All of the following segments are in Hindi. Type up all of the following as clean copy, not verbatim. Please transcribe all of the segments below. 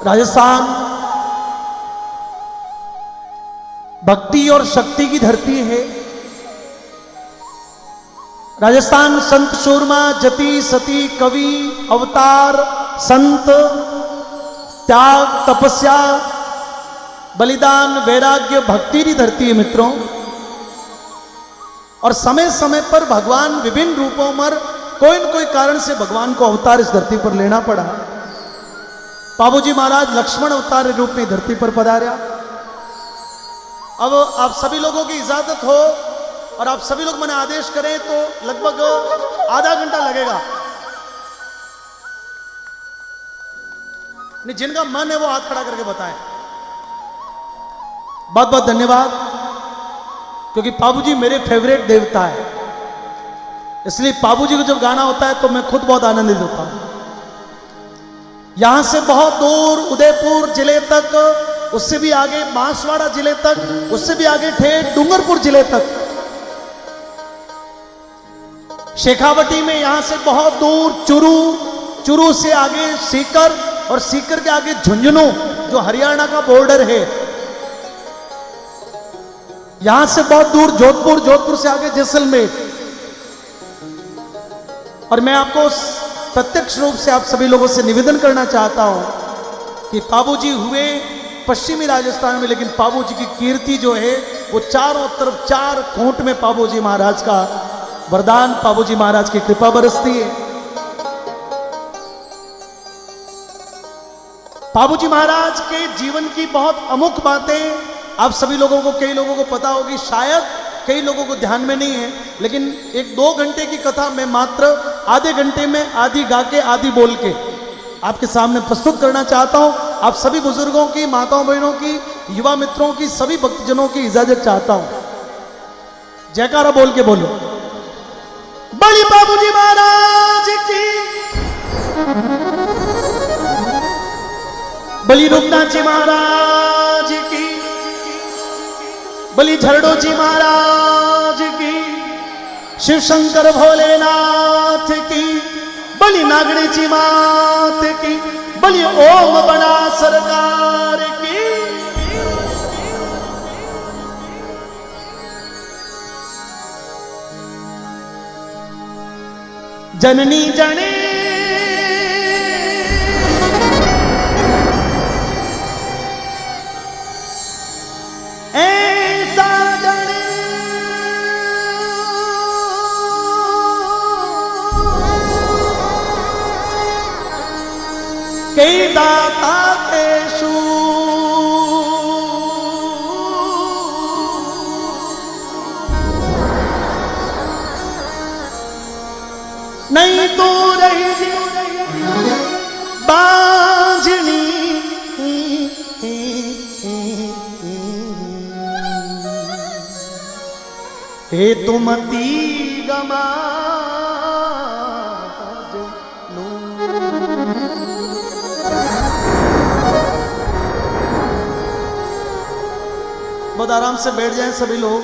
राजस्थान भक्ति और शक्ति की धरती है। राजस्थान संत शूरमा, जति, सती, कवि, अवतार, संत, त्याग, तपस्या, बलिदान, वैराग्य, भक्ति की धरती है मित्रों। और समय समय पर भगवान विभिन्न रूपों में कोई न कोई कारण से भगवान को अवतार इस धरती पर लेना पड़ा। बाबूजी महाराज लक्ष्मण अवतार रूप में धरती पर पधारा। अब आप सभी लोगों की इजाजत हो और आप सभी लोग मैंने आदेश करें तो लगभग आधा घंटा लगेगा। जिनका मन है वो हाथ खड़ा करके बताएं। बहुत बहुत धन्यवाद, क्योंकि बाबूजी मेरे फेवरेट देवता है, इसलिए बाबूजी को जब गाना होता है तो मैं खुद बहुत आनंदित होता हूं। यहां से बहुत दूर उदयपुर जिले तक, उससे भी आगे बांसवाड़ा जिले तक, उससे भी आगे ठेठ डूंगरपुर जिले तक, शेखावटी में यहां से बहुत दूर चुरू, चुरू से आगे सीकर, और सीकर के आगे झुंझुनू जो हरियाणा का बॉर्डर है, यहां से बहुत दूर जोधपुर, जोधपुर से आगे जैसलमेर। और मैं आपको प्रत्यक्ष रूप से आप सभी लोगों से निवेदन करना चाहता हूं कि बाबूजी हुए पश्चिमी राजस्थान में, लेकिन बाबूजी की कीर्ति जो है वो चारों तरफ, चार कोट में बाबूजी महाराज का वरदान, बाबूजी महाराज की कृपा बरसती है। बाबूजी महाराज के जीवन की बहुत अमुक बातें आप सभी लोगों को, कई लोगों को पता होगी, शायद कई लोगों को ध्यान में नहीं है, लेकिन एक 2 घंटे की कथा मैं मात्र आधे घंटे में आधी गा के आधी बोल के आपके सामने प्रस्तुत करना चाहता हूं। आप सभी बुजुर्गों की, माताओं बहनों की, युवा मित्रों की, सभी भक्तजनों की इजाजत चाहता हूं। जयकारा बोल के बोलो, बड़ी बाबूजी महाराज की, बली रूपनाथ जी महाराज की, बली झरडो जी महाराज की, शिव शंकर भोलेनाथ की, बली नागणी जी मात की, बली ओम बना सरकार की। जननी जने कई दाता केशु नहीं तो रही बांझनी, हे तुमती गमा बहुत आराम से बैठ जाएं सभी लोग।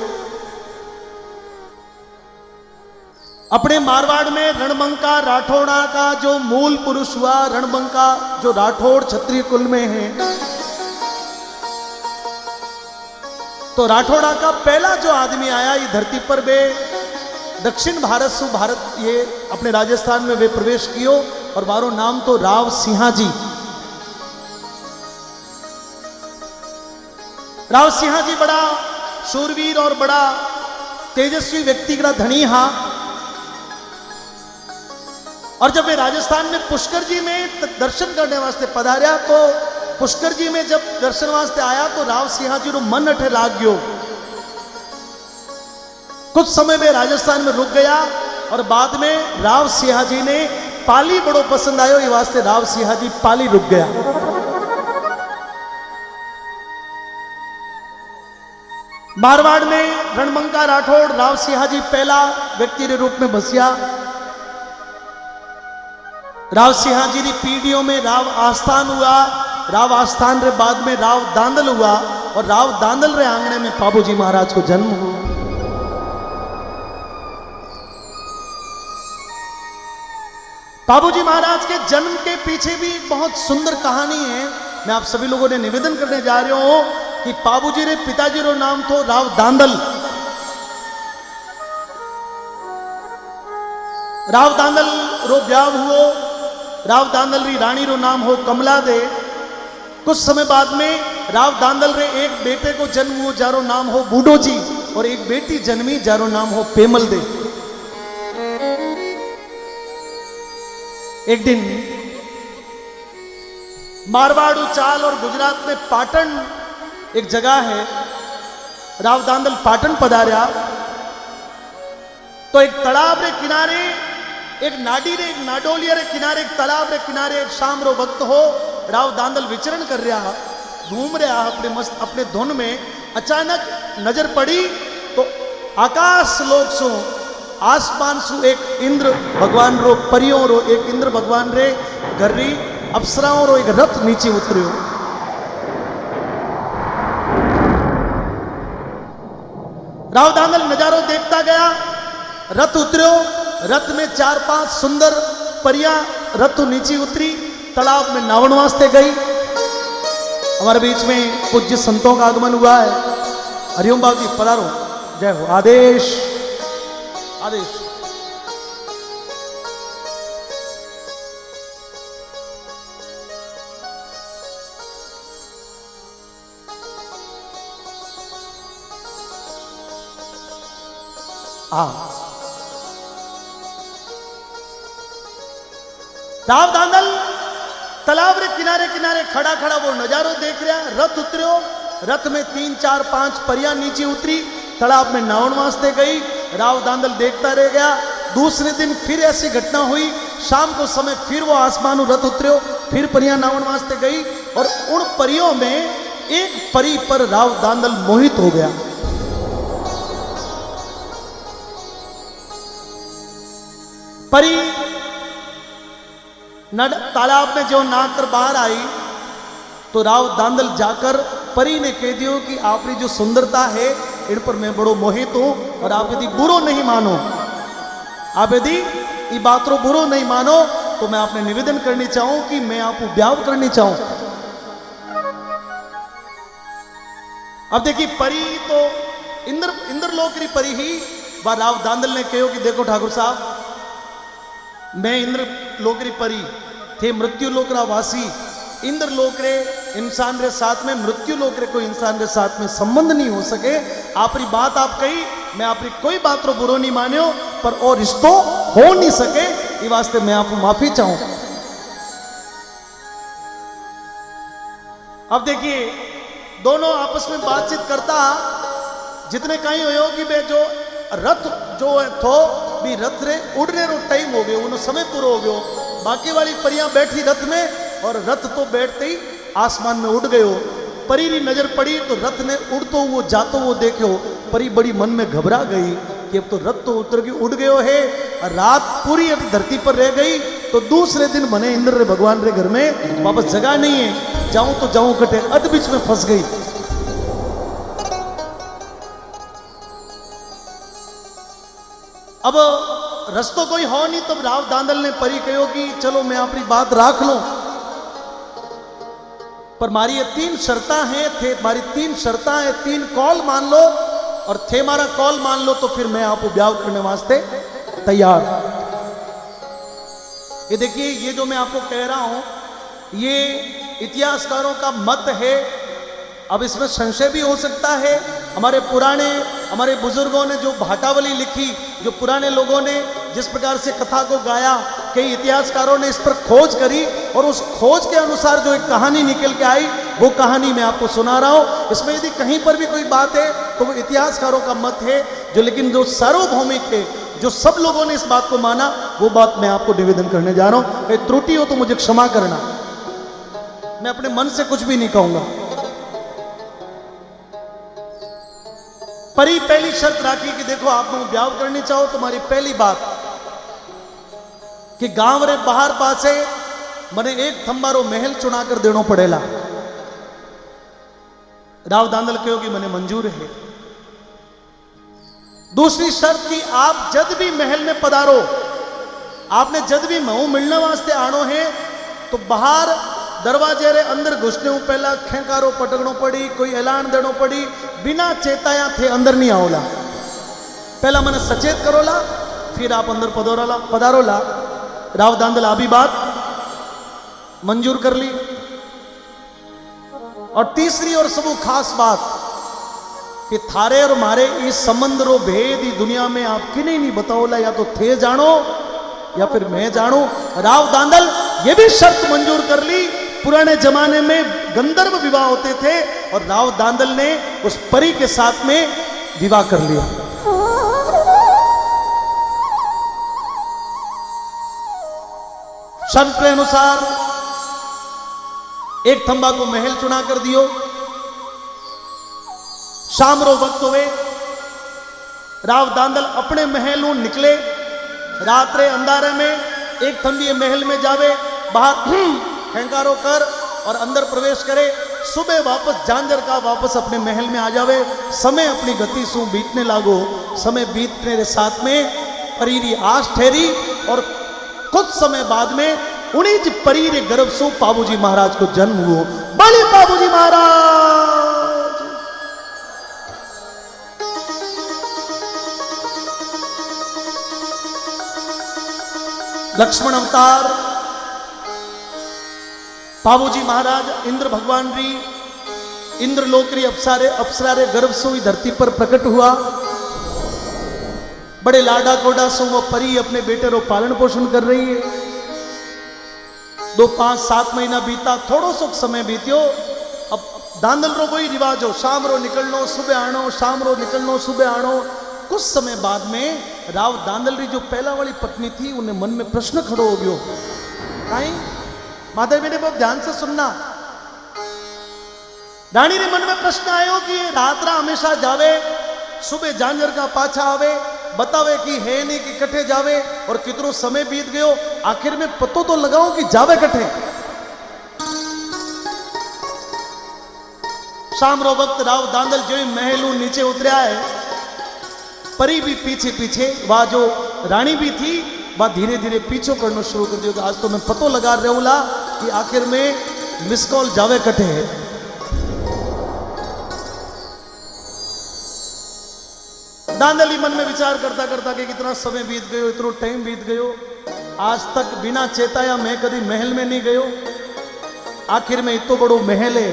अपने मारवाड़ में रणबंका राठौड़ा का जो मूल पुरुष हुआ, रणबंका जो राठौड़ क्षत्रिय कुल में है, तो राठौड़ा का पहला जो आदमी आया ये धरती पर, वे दक्षिण भारत से भारत, ये अपने राजस्थान में वे प्रवेश कियो, और मारो नाम तो राव सिंहाजी। राव सिंहाजी बड़ा शूरवीर और बड़ा तेजस्वी व्यक्ति का धनी हा। और जब वे राजस्थान में पुष्कर जी में दर्शन करने वास्ते पधारा, तो पुष्कर जी में जब दर्शन वास्ते आया तो राव सिंहाजी रो मन अठे लाग गयो। कुछ समय में राजस्थान में रुक गया, और बाद में राव सिंहाजी ने पाली बड़ो पसंद आयो, ये वास्ते राव सिंहाजी पाली रुक गया। मारवाड़ में रणबंका राठौड़ राव सिंहाजी पहला व्यक्ति के रूप में बसिया। राव सिंहाजी की पीढ़ियों में राव आस्थान हुआ, राव आस्थान रे बाद में राव दांदल हुआ, और राव दांदल रे आंगने में बाबूजी महाराज को जन्म हुआ। बाबूजी महाराज के जन्म के पीछे भी एक बहुत सुंदर कहानी है। मैं आप सभी लोगों ने निवेदन करने जा रहे हूं कि बाबूजी रे पिताजी रो नाम तो राव दांदल। राव दांदल रो ब्याह हुओ। राव दांदल री रानी रो नाम हो कमला दे। कुछ समय बाद में राव दांदल रे एक बेटे को जन्म हुओ जारो नाम हो बूढ़ो जी, और एक बेटी जन्मी जारो नाम हो पेमल दे। एक दिन मारवाड़ चाल और गुजरात में पाटन एक जगह है, राव दांदल पाटन पधार्या तो एक तालाब रे किनारे एक नाडी रे एक नाडोलिया रे किनारे एक तालाब रे किनारे एक शाम रो वक्त हो राव दांदल विचरण कर रहा, घूम रहा अपने मस्त अपने धुन में। अचानक नजर पड़ी तो आकाश लोक सु आसमान सु एक इंद्र भगवान रो परियों रो एक इंद्र भगवान रे घर री अप्सराओं रो एक रथ नीचे उतरियो। राव दांदल नजारो देखता गया। रथ उतरियो, रथ में 4-5 सुंदर परियां रथ नीचे उतरी, तालाब में नावण वास्ते गई। हमारे बीच में पूज्य संतों का आगमन हुआ है। हरिओम बाबू जी पधारो, जय हो। आदेश आदेश। हाँ, राव दांदल तालाब रे किनारे किनारे खड़ा खड़ा वो नजारो देख रहा। रथ उतरियो, रथ में 3-4-5 परियां नीचे उतरी, तालाब में नावण वास्ते गई। राव दांदल देखता रह गया। दूसरे दिन फिर ऐसी घटना हुई। शाम को समय फिर वो आसमान रथ उतरियो, फिर परियां नावण वास्ते गई, और उन परियों में एक परी पर राव दांदल मोहित हो गया। परी तालाब में जो नाकर बाहर आई तो राव दांदल जाकर परी ने कह दियो कि आपकी जो सुंदरता है इन पर मैं बड़ो मोहित हूं, और आप यदि बुरो नहीं मानो, आप यदि ये बात रो बुरो नहीं मानो तो मैं आपने निवेदन करनी चाहूं कि मैं आपको ब्याह करनी चाहूं। अब देखिए परी तो इंद्रलोक री परी ही वह राव दांदल ने कहो कि देखो ठाकुर साहब, मैं इंद्र लोक री परी थे मृत्यु लोक रा वासी। इंद्र लोक रे इंसान रे साथ में मृत्यु लोक रे कोई इंसान रे साथ में संबंध नहीं हो सके। आपरी बात आप कही, मैं आपरी कोई बात रो बुरो नहीं मान्यो, पर और रिश्तो हो नहीं सके, ये वास्ते मैं आपको माफी चाहूं। अब देखिए दोनों आपस में बातचीत करता, जितने कहीं हो कि बे जो रथ जो है थो भी रथ रे उड़ने रो टाइम हो गयो, उन्होंने समय पूरा हो गयो। बाकी वाली परियां बैठी रथ में और रथ तो बैठते ही आसमान में उड़ गयो। परी री नजर पड़ी तो रथ ने उड़तो वो जातो वो देखो। परी बड़ी मन में घबरा गई कि अब तो रथ तो उतर के उड़ गयो है, रात पूरी अभी धरती पर रह गई तो दूसरे दिन बने इंद्र रे भगवान रे घर में वापस जगह नहीं है, जाऊं तो जाऊं कटे, अध बीच में फंस गई। अब रस्तो कोई हो नहीं, तब राव दांदल ने परी कहो कि चलो मैं अपनी बात राख लूं, पर मारी ये 3 शर्ता हैं, थे मारी 3 शर्ता है, 3 कॉल मान लो, और थे मारा कॉल मान लो तो फिर मैं आपको ब्याह करने वास्ते तैयार। ये देखिए, ये जो मैं आपको कह रहा हूं ये इतिहासकारों का मत है। अब इसमें संशय भी हो सकता है। हमारे पुराने हमारे बुजुर्गों ने जो भाटावली लिखी, जो पुराने लोगों ने जिस प्रकार से कथा को गाया, कई इतिहासकारों ने इस पर खोज करी और उस खोज के अनुसार जो एक कहानी निकल के आई वो कहानी मैं आपको सुना रहा हूं। इसमें यदि कहीं पर भी कोई बात है तो वो इतिहासकारों का मत है, जो लेकिन जो सार्वभौमिक है, जो सब लोगों ने इस बात को माना, वो बात मैं आपको निवेदन करने जा रहा हूं। कहीं त्रुटि हो तो मुझे क्षमा करना, मैं अपने मन से कुछ भी नहीं कहूंगा। परी पहली शर्त राखी कि देखो आप लोग ब्याह करनी चाहो, तुम्हारी पहली बात कि गांव रे बाहर पासे मने एक थंबारो महल चुना कर देनो पड़ेला। राव दांदल कहो कि मने मंजूर है। दूसरी शर्त कि आप जब भी महल में पधारो आपने जद भी महू मिलने वास्ते आनो है तो बाहर दरवाजे रे अंदर घुसने पहला खेकारो पटकनो पड़ी, कोई ऐलान देनो पड़ी, बिना चेताया थे अंदर नहीं आओला। पहला मैंने सचेत करोला, फिर आप अंदर पधारोला। राव दांदल आभी बात मंजूर कर ली। और तीसरी और सबू खास बात कि थारे और मारे इस संबंध रो भेद ही दुनिया में आप किने नहीं बताओला, या तो थे जानो या फिर मैं जानू। राव दांदल ये भी शर्त मंजूर कर ली। पुराने जमाने में गंधर्व विवाह होते थे और राव दांदल ने उस परी के साथ में विवाह कर लिया। शर्त के अनुसार एक थंबा को महल चुना कर दियो। शाम रो वक्त हुए, राव दांदल अपने महल निकले। रात रे अंधारे में एक थंबी महल में जावे, बाहर खेंकारो कर और अंदर प्रवेश करे। सुबह वापस झांझर का वापस अपने महल में आ जावे। समय अपनी गति सु बीतने लागो। समय बीतने के साथ में परी री आस ठहरी और कुछ समय बाद में उन्हीं जी परी रे गर्भ सु पाबूजी महाराज को जन्म हुआ। बड़े पाबूजी महाराज लक्ष्मण अवतार पाबूजी महाराज इंद्र भगवान री इंद्रलोक री अप्सरा रे गर्भ सु धरती पर प्रकट हुआ। बड़े लाडा कोडा सो वो परी अपने बेटे रो पालन पोषण कर रही है। 2, 5, 7 महीना बीता, थोड़ो सो समय बीत्यो। अब दांदल रो कोई रिवाज हो, शाम रो निकलनो सुबह आनो, शाम रो निकलनो सुबह आनो। कुछ समय बाद में राव दांदल री जो पहला वाली पत्नी थी उन्हें मन में प्रश्न खड़ो हो गयो। काई माधव मेरे बहुत ध्यान से सुनना। रानी रे मन में प्रश्न आयो कि रात्रा हमेशा जावे, सुबह झांझर का पाछा आवे, बतावे कि है नहीं कि कठे जावे और कितनो समय बीत गयो। आखिर में पतो तो लगाओ कि जावे कठे। शाम रो वक्त राव दांदल जो महलू नीचे उतरा है, परी भी पीछे पीछे, वह जो रानी भी थी वह धीरे धीरे पीछो करना शुरू कर दिया। आज तो मैं पतो लगा रहूला कि आखिर में मिस कॉल जावे कठे है। दांदली मन में विचार करता करता कि कितना समय बीत गयो, इतना टाइम बीत गयो, आज तक बिना चेताया मैं कभी महल में नहीं गयो। आखिर में इतो बड़ो महल है,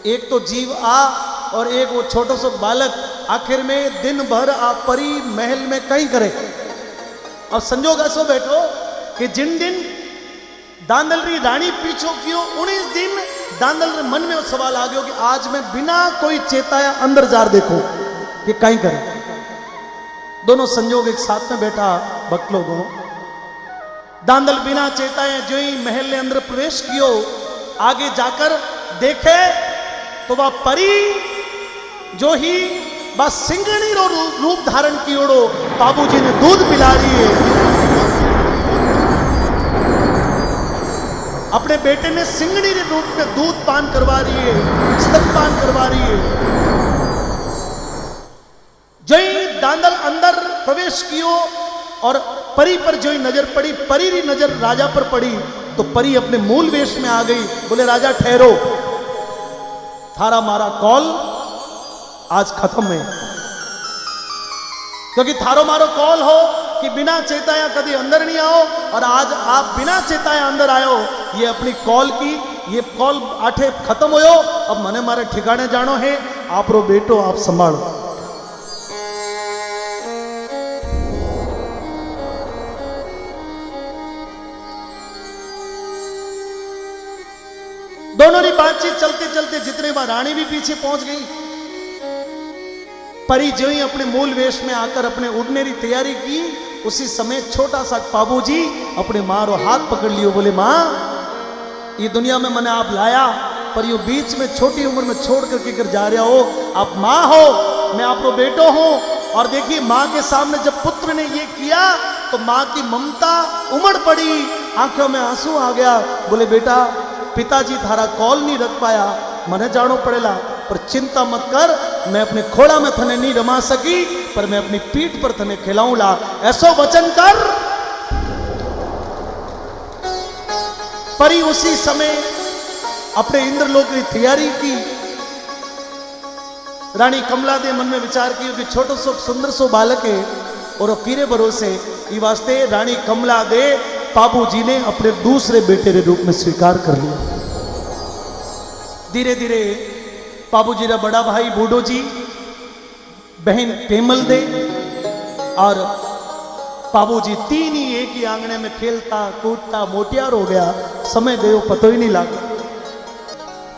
एक तो जीव आ और एक वो छोटो सो बालक, आखिर में दिन भर आ परी महल में कहीं करे। और संजोग ऐसो बैठो कि जिन दिन दांदल री रानी पीछो कियो, 19 दिन दांदल रे मन में वो सवाल आ गयो कि आज मैं बिना कोई चेताया अंदर जार देखो कि कहीं करे। दोनों संजोग एक साथ में बैठा भक्त लोगों। दांदल बिना चेताए जो ही महल ने अंदर प्रवेश कियो, आगे जाकर देखे तो वह परी जो ही बस सिंगणी रो रूप धारण की ओड़ो बाबूजी ने दूध पिला रही है। अपने बेटे ने सिंगणी के रूप में दूध पान करवा रही है, स्तनपान करवा रही है। जो ही दांदल अंदर प्रवेश कियो और परी पर जो ही नजर पड़ी, परी की नजर राजा पर पड़ी तो परी अपने मूल वेश में आ गई। बोले राजा ठहरो, थारा मारा कॉल आज खत्म है, क्योंकि थारो मारो कॉल हो कि बिना चेताया कभी अंदर नहीं आओ और आज आप बिना चेताया अंदर आयो। ये अपनी कॉल की ये कॉल आठे खत्म होयो। अब मने मारे ठिकाने जानो है, आप रो बेटो आप संभालो। दोनों की बातचीत चलते चलते जितने बार रानी भी पीछे पहुंच गई, परी जो ही अपने मूल वेश में आकर अपने उड़ने की तैयारी की, उसी समय छोटा सा बाबूजी अपने मां रो हाथ पकड़ लियो। बोले मां, ये दुनिया में मैंने आप लाया, पर यू बीच में छोटी उम्र में छोड़ करके कर जा रहे हो। आप मां हो, मैं आप रो बेटो हूं। और देखिए मां के सामने जब पुत्र ने ये किया तो मां की ममता उमड़ पड़ी, आंखों में आंसू आ गया। बोले बेटा, पिताजी थारा कॉल नहीं रख पाया, मने जानो पड़ेला, पर चिंता मत कर, मैं अपने खोड़ा में थने नहीं रमा सकी, पर मैं अपनी पीठ पर थने खिलाऊंला, ऐसो वचन कर। परी उसी समय अपने इंद्रलोक की तैयारी की। रानी कमला दे मन में विचार किया कि छोटो सो सुंदर सो बालक है और कीरे भरोसे ये वास्ते रानी कमला दे बाबू जी ने अपने दूसरे बेटे के रूप में स्वीकार कर लिया। धीरे धीरे बाबू जी का बड़ा भाई बूढ़ो जी, बहन पेमल दे और बाबूजी तीन ही एक ही आंगने में खेलता कूदता मोटियार हो गया। समय गयो पतो ही नहीं लगा।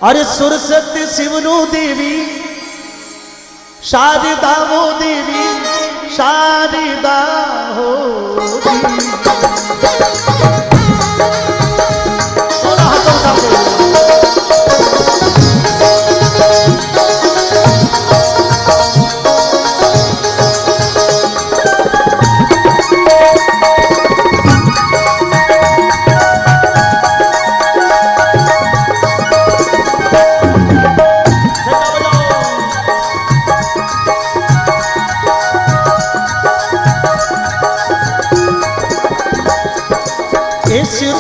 अरे सुरसती शिवनु देवी शारदा वो देवी शारदा हो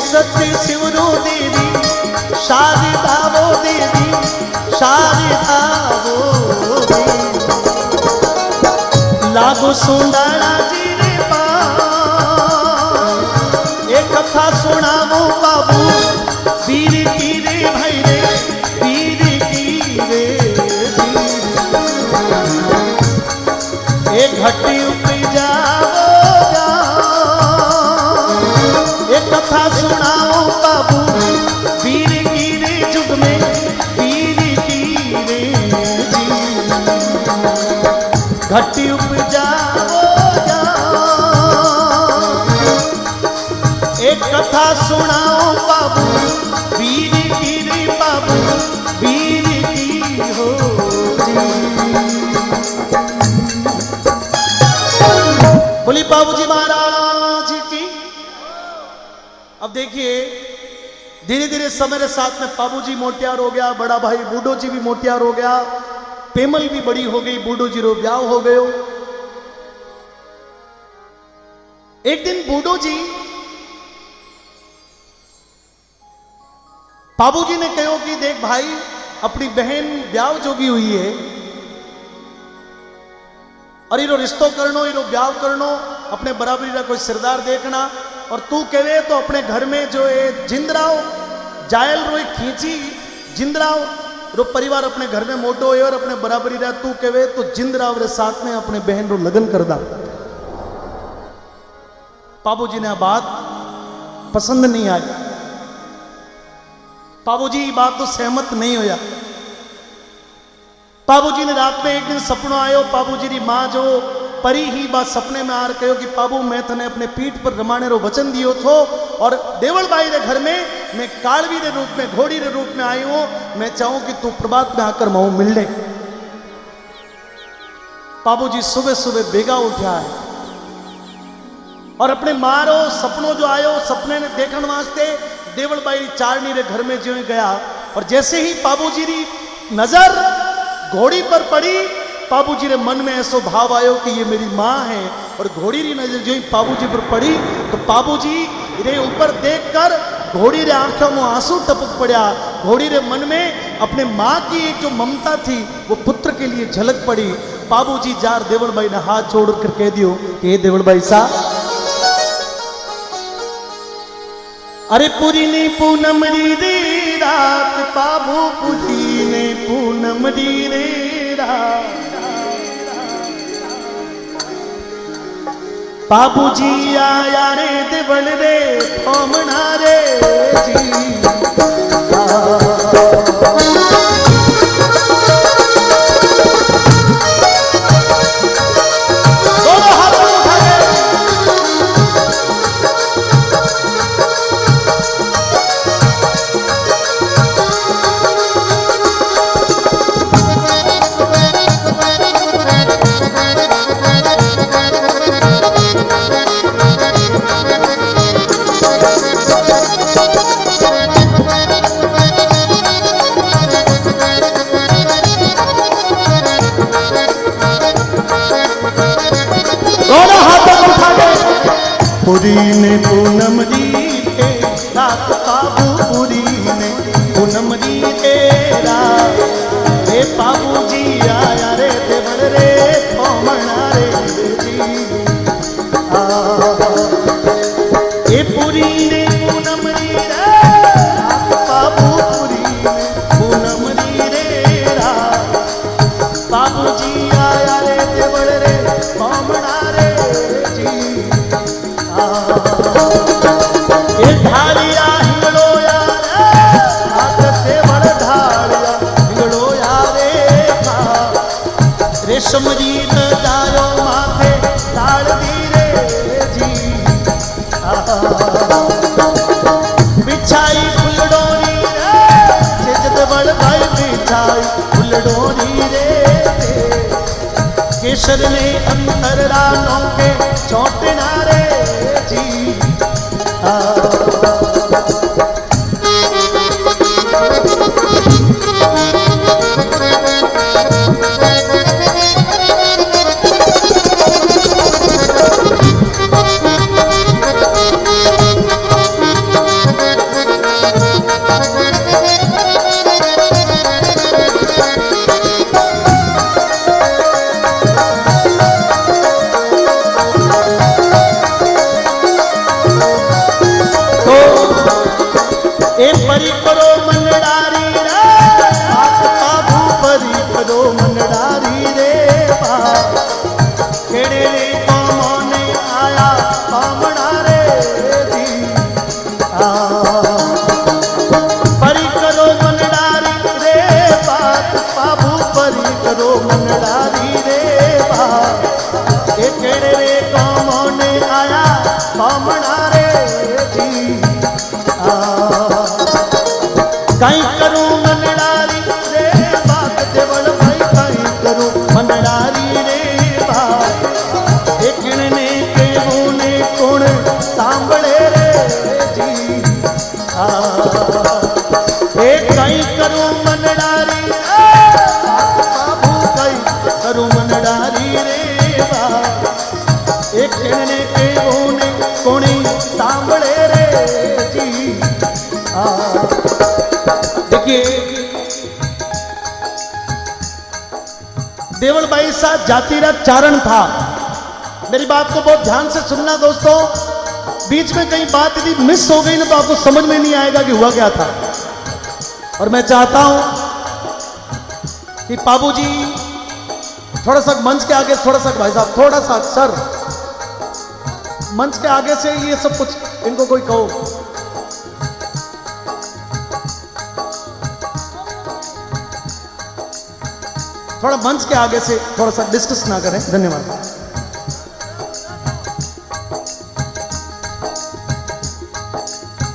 सती शिवनु देवी शारदा वो देवी शारदा वो देवी लागो सुंदरा जी रे एक कथा सुनावो बाबू वीर की रे भाई रे वीर की रे एक घटी उपजाओ कथा सुनाओ बाबू वीर की रे जुग में वीर की रे घटी उपजाओ एक कथा सुनाओ बाबू वीर की रे बाबू वीर की हो बोली बाबूजी महाराज की। अब देखिए धीरे धीरे समय के साथ में बाबूजी मोटियार हो गया, बड़ा भाई बूढ़ो जी भी मोटियार हो गया, पेमल भी बड़ी हो गई, बूढ़ो जी रो ब्याह हो गयो। एक दिन बूढ़ो जी बाबूजी ने कहो कि देख भाई अपनी बहन ब्याह जोगी हुई है और इरो रिश्तो करनो इरो ब्याह करनो, अपने बराबरी का कोई सिरदार देखना और तू कहे तो अपने घर में जो है जिंदराव जायल रोई खींची जिंदराव रो परिवार अपने घर में मोटो है और अपने बराबरी रहा तू कहे तो जिंदराव रे साथ में अपने बहन रो लगन कर दा। बाबूजी ने बात पसंद नहीं आई, बाबूजी बात तो सहमत नहीं होया। बाबूजी ने रात में एक दिन सपनो आयो, बाबूजी की मां जो परी ही बात सपने में आर कहो कि बाबू मैं तने अपने पीठ पर रमाने रो वचन दियो थो और देवलबाई रे घर में मैं कालवी रे रूप में घोड़ी रे रूप में आई हूं, मैं चाहूं कि तू प्रभात में आकर मां मिल ले। बाबूजी सुबह सुबह बेगा उठा है और अपने मारो सपनों जो आयो सपने ने देखने वास्ते देवलबाई चारनी रे घर में जो गया और जैसे ही बाबूजी की नजर घोड़ी पर पड़ी, बाबूजी रे मन में ऐसो भाव आयो कि ये मेरी माँ है और घोड़ी री नजर जो ही बाबूजी पर पड़ी तो बाबूजी रे ऊपर देखकर घोड़ी रे आंखों में आंसू टपक पड़ा। घोड़ी रे मन में अपने माँ की एक जो ममता थी वो पुत्र के लिए झलक पड़ी। बाबूजी जार देवलबाई ने हाथ जोड़ कर कह दियो कि हे देवलबाई सा, अरे पूरी ने पूनम रे रात बाबू पूरी ने पूनम रे रात बाबूजी आया रे देवल रे थोमना रे जी पुरी ने पूनम री रे बाबू पुरी ने पूनम री रे रात बाबूजी आया रे देवल रे बामणा रे जी ए ढालिया हिंगड़ो यार हाथ देवल ढालिया हिंगड़ो यारे रेशम जी न जायो माथे लाल दी रे जी बिछाई फुलडोरी रे जदवल भाई बिछाई फुलडोरी रे केसर ने अंतर रानों के चौटना रे जी परी करो मनडारी रे बाबू परी करो मनडारी रे केड़े रे कौने आया बामणा रे जी परी करो मनडारी रे बाबू परी करो मनडारी रे केड़े रे कौने आया बामणा रे जी कहीं करूं मनडारी रे बात देवल भाई कहीं करूं मनडारी रे बात देखने के होने कौन सांभले रे जी कहीं करूं मनडारी बाबू कहीं करूं मनडारी रे बात देखने के होने कौन सांभले रे जी देखिए देवल भाई साहब जातिगत चारण था। मेरी बात को बहुत ध्यान से सुनना दोस्तों, बीच में कहीं बात यदि मिस हो गई ना तो आपको समझ में नहीं आएगा कि हुआ क्या था। और मैं चाहता हूं कि बाबूजी थोड़ा सा मंच के आगे, थोड़ा सा भाई साहब थोड़ा सा सर मंच के आगे से ये सब कुछ इनको कोई कहो। थोड़ा मंच के आगे से थोड़ा सा डिस्कस ना करें, धन्यवाद।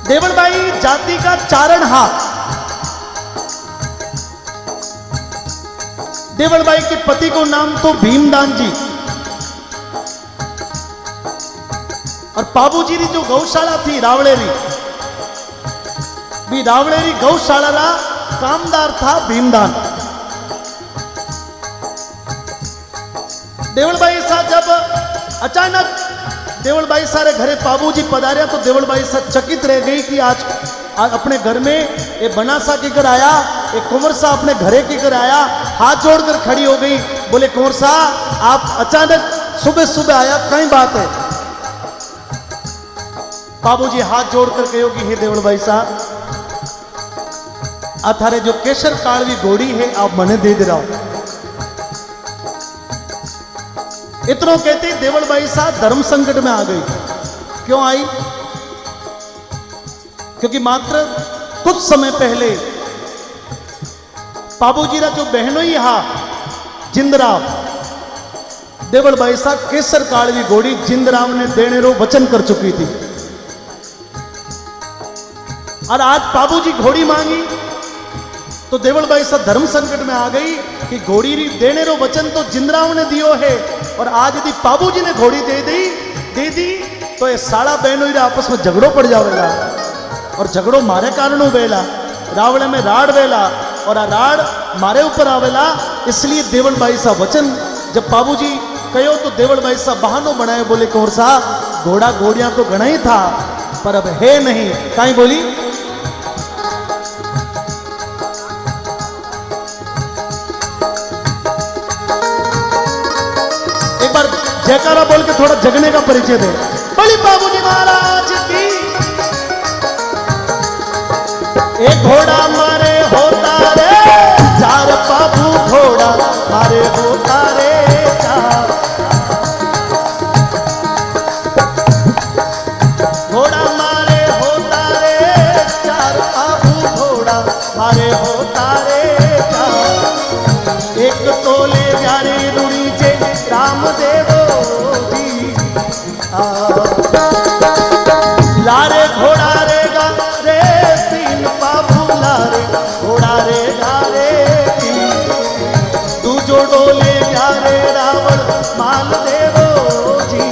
देवल भाई जाति का चारण हाथ। देवल भाई के पति को नाम तो भीमदान जी, और बाबूजी री जो गौशाला थी रावड़ेरी, भी रावड़ेरी गौशाला रा कामदार था भीमदान। देवल भाई साहब जब अचानक देवल भाई सारे घरे बाबूजी पधारे तो देवल भाई साहब चकित रह गई कि आज अपने घर में ये बनासा के घर आया, ये कुंवर सा अपने घरे के घर आया। हाथ जोड़कर खड़ी हो गई, बोले कुंवर सा आप अचानक सुबह सुबह आया, कहीं बात है? बाबूजी हाथ जोड़कर कहो कि हे देवल भाई साहब, अथारे जो केसर कालवी घोड़ी है आप मने दे रहा हो। इतनो कहते देवल भाई साहब धर्म संकट में आ गई। क्यों आई? क्योंकि मात्र कुछ समय पहले बाबूजी रा जो बहनों ही हा जिंदराव, देवल भाई साहब केसर कालवी घोड़ी जिंदराव ने देने रो वचन कर चुकी थी। और आज बाबूजी घोड़ी मांगी तो देवल भाई साहब धर्म संकट में आ गई कि घोड़ी देने रो वचन तो जिंदराव ने दियो है, और आज यदि बाबूजी ने घोड़ी दे दी तो ये साड़ा बहनों आपस में झगड़ो पड़ जावेगा, और झगड़ो मारे कारण वेला, रावणे में राड़ वेला और आ राड़ मारे ऊपर आवेला। इसलिए देवल भाई साहब वचन जब बाबूजी कहो तो देवल भाई साहब बहानो बनाए, बोले कौर साहब घोड़ा घोड़ियां तो गणा ही था पर अब है नहीं। काई बोली? एक बार जयकारा बोल के थोड़ा जगने का परिचय दे। बोली बाबूजी महाराज की। एक घोड़ा मारे होता रे चार, बाबू घोड़ा मारे होता रे चार। घोड़ा मारे होता रे चार, बाबू घोड़ा मारे होता रे चार। एक तोले जारे रुड़ी चे रामदेव जी लारे घोड़ा रे गा रे तीन, बाबू लारे घोड़ा रे गा रे तीन। तू जो डोले जा रे रावण माल देवो जी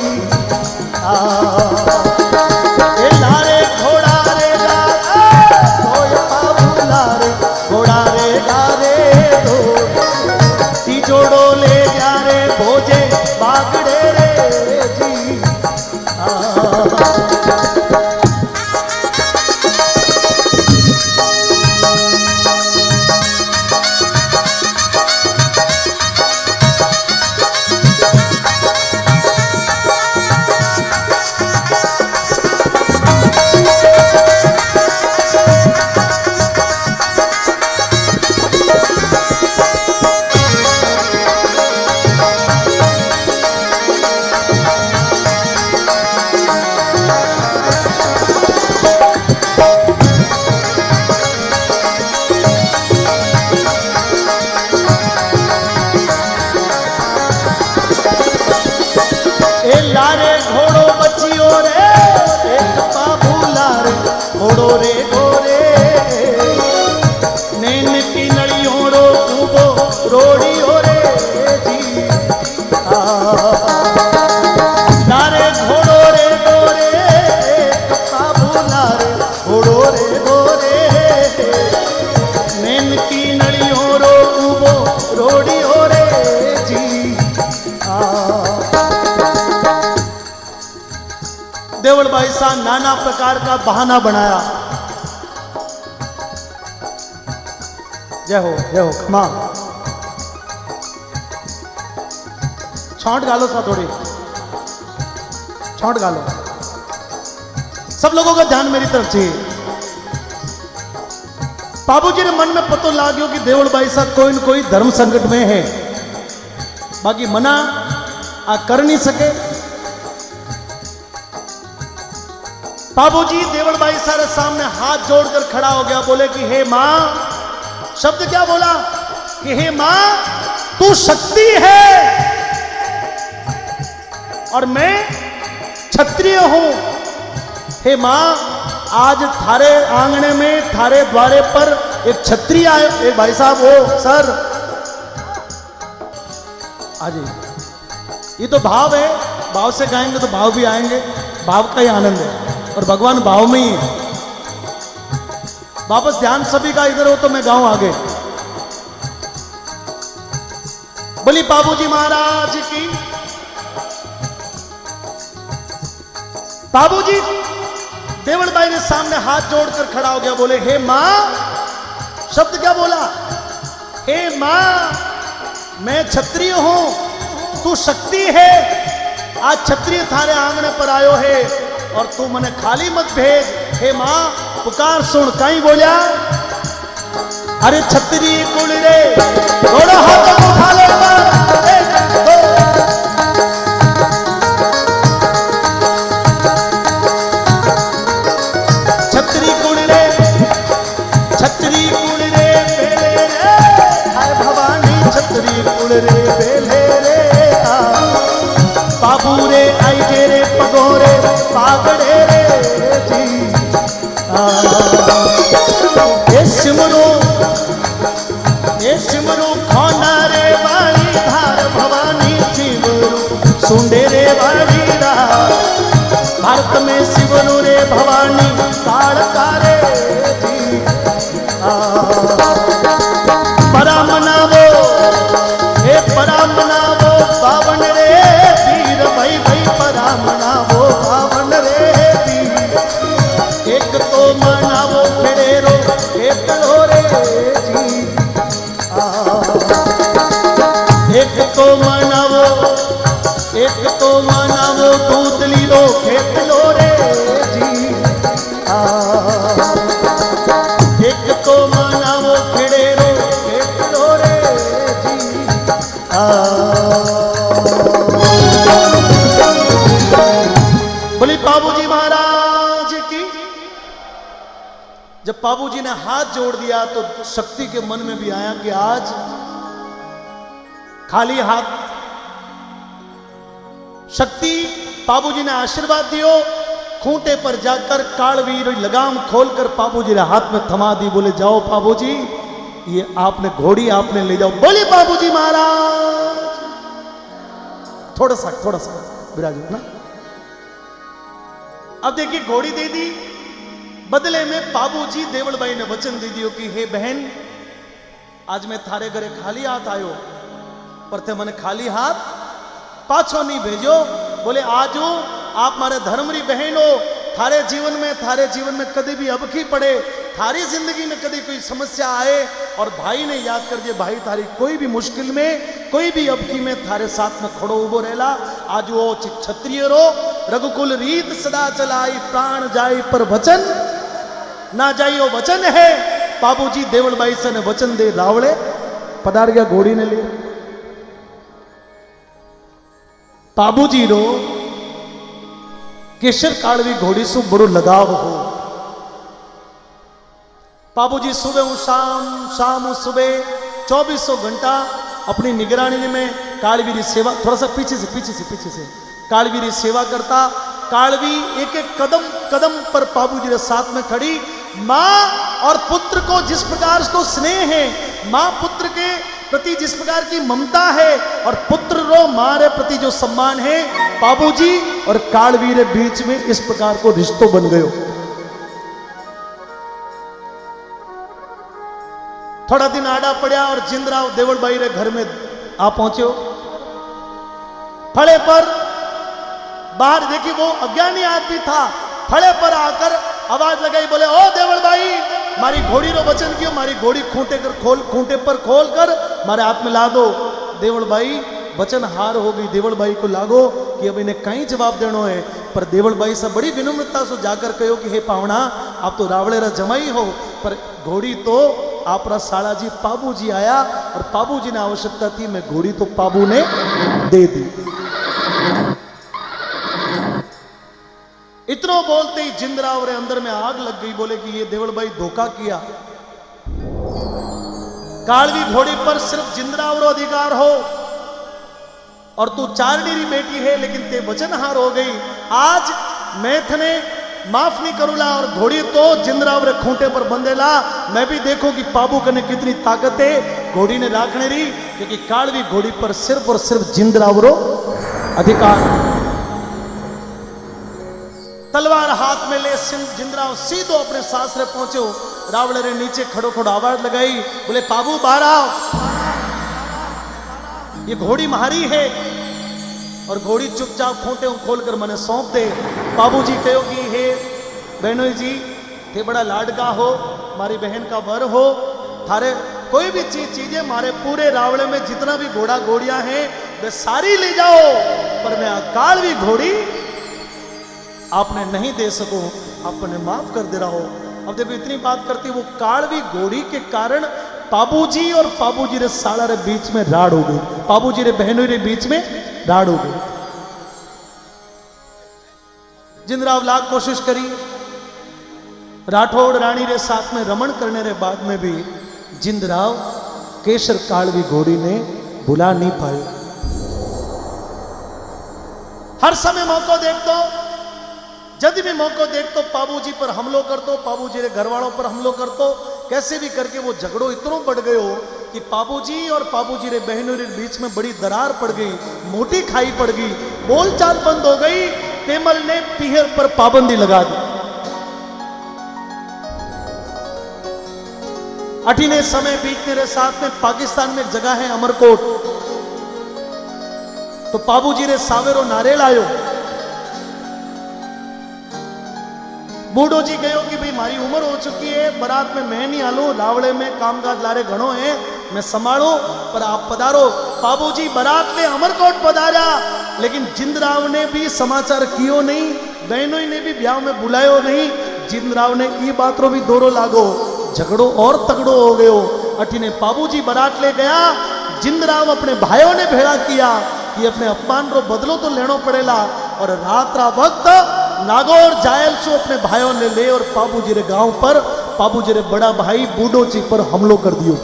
ए लारे घोड़ा रे गा रे बाबू लारे घोड़ा रे गा रे दो। ती जो डोले जा रे भोजे बागड़े रे जी लारे घोड़ो बचियो रे एक, बाबू लारे घोड़ो रे गोरे। नैन की नड़ियों रो कूबो रोड़ियो रे जी लारे घोड़ो रे गोरे एक, बाबू लारे घोड़ो रे गोरे। नैन की नड़ियों रो कूबो रोड़ियो रे जी देवल भाई साहब नाना प्रकार का बहाना बनाया। जय हो खमा छौंट गालो सा थोड़ी छौंट गालो। सब लोगों का ध्यान मेरी तरफ चाहिए। बाबूजी ने मन में पतो लाग्यो कि देवल भाई साहब कोई न कोई धर्म संकट में है, बाकी मना आ कर नहीं सके। बाबूजी देवल भाई सारे सामने हाथ जोड़कर खड़ा हो गया, बोले कि हे मां, शब्द क्या बोला कि हे मां तू शक्ति है और मैं क्षत्रिय हूं। हे मां आज थारे आंगने में थारे द्वारे पर एक क्षत्रिय आए। एक भाई साहब हो सर आज ये तो भाव है, भाव से गाएंगे तो भाव भी आएंगे, भाव का ही आनंद है और भगवान भाव में ही है। वापस ध्यान सभी का इधर हो तो मैं गाऊं आगे। बोली बाबूजी महाराज की। बाबूजी देवल भाई ने सामने हाथ जोड़कर खड़ा हो गया, बोले हे मां, शब्द क्या बोला, हे मां मैं क्षत्रिय हूं, तू शक्ति है। आज क्षत्रिय थारे आंगने पर आयो है और तू मने खाली मत भेज। हे मां पुकार सुन, कहीं बोलिया अरे क्षत्रिय कुल रे थोड़ा हाथ उठा ले छत्री कुल रे, छत्री कुल रे बेले रे, हाय भवानी छत्री कुल रे बेले रे बाबू रे आई जे रे पगोरे पागड़े रे जी ये सिमरू खोना रे वाली धार भवानी शिवरू सुंडे रे वाली धार। भारत में शिवरू रे भवानी काल कारे जी परा मनावो, हे परा मनावो पावन रे वीर भाई भाई परा मनावो पावन रे वीर। एक तो मनावो खेड़ेरो एक रे जी एक तो मनावो, एक तो मनावो दूधली रो खेत लो रे जी एक जब बाबूजी ने हाथ जोड़ दिया तो शक्ति के मन में भी आया कि आज खाली हाथ शक्ति बाबूजी ने आशीर्वाद दियो, खूंटे पर जाकर कालवीर लगाम खोलकर बाबूजी ने हाथ में थमा दी। बोले जाओ बाबूजी, ये आपने घोड़ी आपने ले जाओ। बोले बाबूजी महाराज। थोड़ा सा विराज ना। अब देखिए घोड़ी दे दी, बदले में बाबूजी देवलबाई ने वचन दे दियो कि हे बहन, आज मैं थारे घरे खाली हाथ आयो, पर ते मने खाली हाथ पाछो नहीं भेजो। बोले आजू आप मारे धर्मरी बहन हो, थारे जीवन में कभी भी अबकी पड़े, थारी जिंदगी में कभी कोई समस्या आए और भाई ने याद कर दिए, भाई थारी कोई भी मुश्किल में कोई भी अबकी में थारे साथ में खड़ो उबो रहेला। आज वो क्षत्रिय रो, रघुकुल रीत सदा चलाई, प्राण जाई पर वचन ना जाइयो वचन है। बाबूजी देवलबाई से ने वचन दे रावड़े पधार गया घोड़ी ने ले। बाबूजी रो केशर कालवी घोड़ी से बड़ो लगाव हो। बाबूजी सुबह शाम सुबह 2400 घंटा अपनी निगरानी में कालवी की सेवा, थोड़ा सा पीछे से कालवी की सेवा करता। कालवी एक एक कदम पर बाबूजी के साथ में खड़ी। मां और पुत्र को जिस प्रकार तो स्नेह है, मां पुत्र के प्रति जिस प्रकार की ममता है और पुत्र रो मां रे प्रति जो सम्मान है, बाबूजी और कालवी रे बीच में इस प्रकार को रिश्तो बन गयो। थोड़ा दिन आड़ा पड़ा और जिंदराव देवलबाई रे घर में आ पहुंचे। फड़े पर बाहर देखी वो अज्ञानी आदमी था, फड़े पर आकर आवाज लगाई, बोले ओ देवलबाई, मारी घोड़ी रो वचन क्यों, मारी घोड़ी खूंटे पर खोल कर मारे हाथ में ला दो। देवलबाई वचन हार हो गई। देवलबाई को लागो कि अब इन्हें कहीं जवाब देना है, पर देवलबाई से बड़ी विनम्रता से जाकर कहो कि हे पावना, आप तो रावड़े रा जमाई हो, पर घोड़ी तो आपरा साला जी पाबू जी आया और पाबू जी ने आवश्यकता थी, मैं घोड़ी तो पाबू ने दे दी। इतना बोलते ही जिंदराव रे अंदर में आग लग गई। बोले कि ये देवलबाई धोखा किया, कालवी घोड़ी पर सिर्फ जिंदराव रो अधिकार हो और तू चारडी री बेटी है, लेकिन ते वचन हार हो गई। आज मैं थने माफ नहीं करूला और घोड़ी तो जिंदराव रे खूंटे पर बंधेला। मैं भी देखो कि पाबू कने कितनी ताकत है घोड़ी ने राखने री, क्योंकि कालवी घोड़ी पर सिर्फ और सिर्फ जिंदराव रो अधिकार। तलवार हाथ में ले जिंदराव सीधो अपने सासरे पहुंचो। रावण रे नीचे खड़ो खड़ो आवाज लगाई, बोले पाबू बाहर आओ, ये घोड़ी मारी है और घोड़ी चुपचाप खूंटे खोलकर मैंने सौंप दे। बाबूजी कहो कि हे बहनोई जी, थे बड़ा लाडका हो, मारी बहन का वर हो, थारे कोई भी चीजें मारे पूरे रावड़े में जितना भी घोड़ा घोड़ियां हैं वे सारी ले जाओ, पर मैं कालवी घोड़ी आपने नहीं दे सको, आपने माफ कर दे रहा हो। अब देखो इतनी बात करती, वो कालवी घोड़ी के कारण बाबूजी और बाबूजी रे साला रे बीच में राड़ हो गई, बाबूजी रे बहनों रे बीच में राड़ हो गई। जिंदराव लाख कोशिश करी, राठौड़ रानी रे साथ में रमण करने रे बाद में भी जिंदराव केशर कालवी घोड़ी ने बुला नहीं पाए। हर समय मौका देख दो, जब भी मौका देख तो बाबूजी पर हमलो कर दो, बाबूजी रे घर वालों पर हमलो कर दो। कैसे भी करके वो झगड़ो इतना बढ़ गयो कि बाबूजी और बाबूजी रे बहनों रे बीच में बड़ी दरार पड़ गई, मोटी खाई पड़ गई, बोलचाल बंद हो गई। पेमल ने पीहर पर पाबंदी लगा दी। अठीने समय बीतने रे साथ में पाकिस्तान में एक जगह है अमरकोट, तो बाबूजी रे सावेरो नारेल आयो। बूढ़ो जी कहो कि भाई मारी उम्र हो चुकी है, बारात में मैं नहीं आलू, रावड़े में कामकाज लारे घणो है, मैं संभालू, पर आप पधारो। बाबूजी बारात में अमरकोट पधारा, लेकिन जिंदराव ने भी समाचार कियो नहीं, बहनों ने भी ब्याह में बुलायो नहीं। जिंदराव ने ये बात रो भी दोरो लागो, झगड़ो और तगड़ो हो गयो। अठीने बाबूजी बारात ले गया, जिंदराव अपने भाइयों ने भेड़ा किया कि अपने अपमान रो बदलो तो लेनो पड़ेला, और रात रा वक्त नागौर जायल सो अपने भाइयों ने ले और बाबूजी रे गांव पर पाबूजी रे बड़ा भाई बूढ़ो जी पर हमलो कर दियो।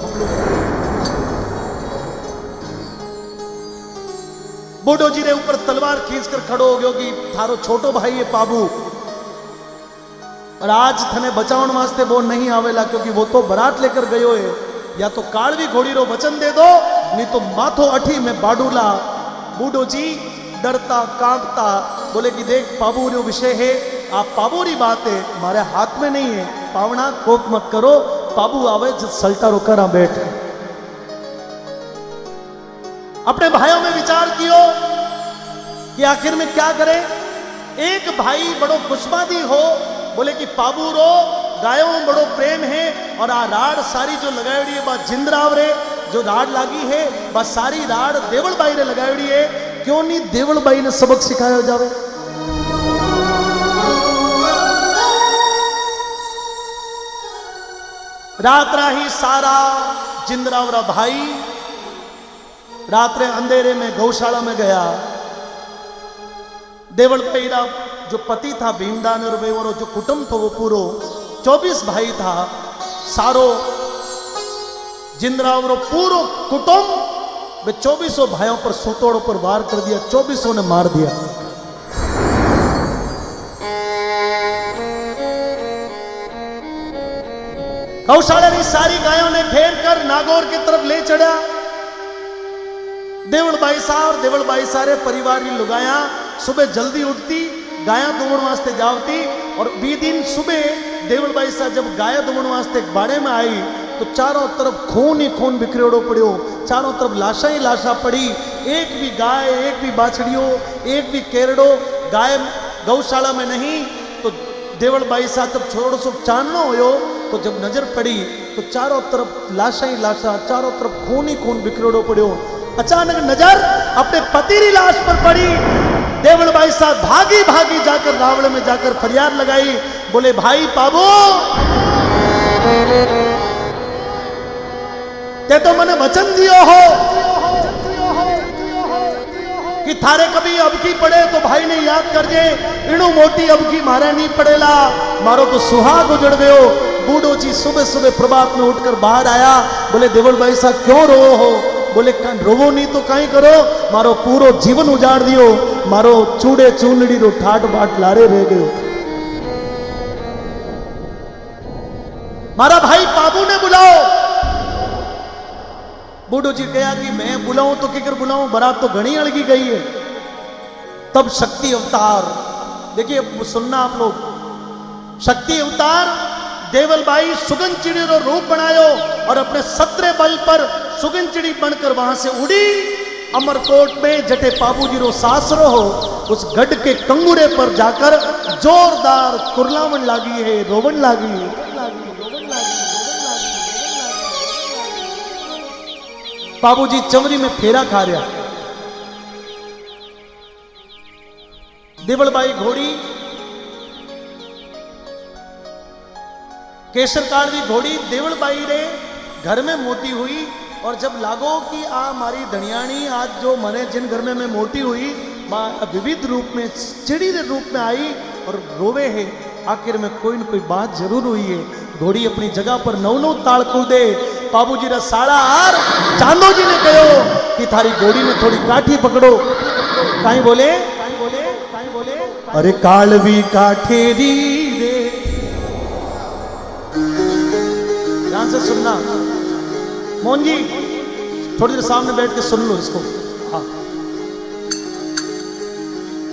बूढ़ो जी रे ऊपर तलवार खींचकर खड़ो हो गयो कि थारो छोटो भाई है पाबू, और आज थने बचावन वास्ते वो नहीं आवेला क्योंकि वो तो बरात लेकर गयो है। या तो कालवी घोड़ी रो वचन दे दो, नहीं तो माथो अठी में बाडूला। बूढ़ो जी डरता कांपता बोले कि देख पाबू रो विषय है, आप पाबू री बात है, हमारे हाथ में नहीं है। पावना कोप मत करो, पाबू आवे सल्टा रोकर आ बैठ। अपने भाइयों में विचार कियो कि आखिर में क्या करें। एक भाई बड़ो खुशबादी हो, बोले कि पाबू रो गायों में बड़ो प्रेम है, और आ राड सारी जो लगाई है बात जिंदराव रे जो राड लागी है बस सारी राड देवल बाई रे लगाई है। क्यों नहीं देवल बाई ने सबक सिखाया जावे। रात राही सारा जिंदरावरा भाई रात्रे अंधेरे में गौशाला में गया। देवल भाई जो पति था भीमदान और जो कुटुंब था वो पूरो 24 भाई था। सारो जिंदरावरो पूरो कुटुंब वे 24 भाइयों पर सुतोड़ों पर वार कर दिया, 24 ने मार दिया। गौशाला की सारी गायों ने घेर कर नागौर की तरफ ले चढ़ा। देवल बाई साहब देवल बाई सारे परिवार की लुगाया सुबह जल्दी उठती, गाया दुवण वास्ते जावती, और 20 दिन सुबह देवल बाई साहब जब गाय दुवण वास्ते एक बाड़े में आई तो चारों तरफ खून ही खून बिखरेड़ो पड़ियो, चारों तरफ लाशा ही लाशा पड़ी। एक भी गाय, एक भी बाछड़ियों, एक भी केरड़ो गाय गौशाला में नहीं। तो देवल बाई साहब जब छोड़ो सो चाननो होयो तो जब नजर पड़ी तो चारों तरफ लाशा ही लाशा, चारों तरफ खून ही खून बिखरेड़ो पड़ियो। अचानक नजर अपने पति की लाश पर पड़ी। देवल बाई साहब भागी भागी जाकर रावण में जाकर फरियाद लगाई, बोले भाई पाबू ते तो मने वचन दियो हो कि थारे कभी अबकी पड़े तो भाई ने याद कर जे, इणु मोटी अबकी मारे नहीं पड़ेला, मारो तो सुहाग उजड़ गयो। बूढ़ो जी सुबह सुबह प्रभात में उठकर बाहर आया, बोले देवल भाई साहब क्यों रो हो। बोले रोवो नहीं तो कहीं करो, मारो पूरो जीवन उजाड़ दियो, मारो चूड़े चूनड़ी रो ठाट बाट लारे रह गयो। मारा भाई पाबू ने बुलाओ। बूढ़ो जी कहा कि मैं बुलाऊं तो किकर बुलाऊं, बारात तो घनी अड़गी गई है। तब शक्ति अवतार, देखिए सुनना आप लोग, शक्ति अवतार देवल बाई सुगन चिड़ी रो रूप बनायो और अपने सत्रे बल पर सुगन चिड़ी बनकर वहां से उड़ी। अमरकोट में जटे पाबू जी रो सासरो हो, उस गढ़ के कंगुरे पर जाकर जोरदार कुरलावन लागी है, रोवन लागी है। पाबू जी चमरी में फेरा खा रहा। देवल बाई घोड़ी केसर काल की घोड़ी देवल बाई रे घर में मोटी हुई, और जब लागो कि आ मारी धनियाणी आज जो मने जिन घर में मैं मोटी हुई विविध रूप में चिड़ी रे रूप में आई और रोवे है। आखिर में कोई न कोई बात जरूर हुई है। घोड़ी अपनी जगह पर नौ ताल कूदे। बाबू जी रा साड़ा आर चांदो जी ने कहो कि थारी घोड़ी में थोड़ी काठी पकड़ो। काई बोले अरे कालवी काठेरी रे। ध्यान से सुनना मोहन जी, थोड़ी देर सामने बैठ के सुन लो इसको। हाँ।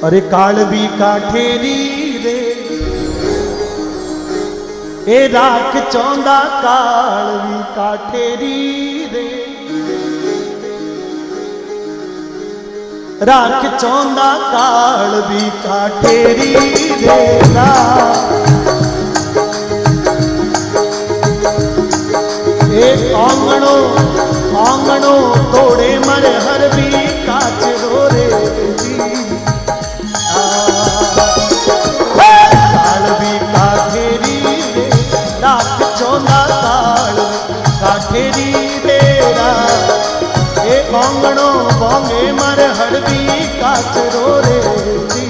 अरे कालवी काठेरी रे ए राख चौंदा कालवी काठेरी रे, राख चौंदा कालवी काठेरी रे आंगणो आंगणो तोड़े मर हर भी काच रो रे जी। काल भी काठेरी रे राख चौंदा काल काठेरी बेरा ए आंगणो बोंगे मर हर भी काच रो रे जी।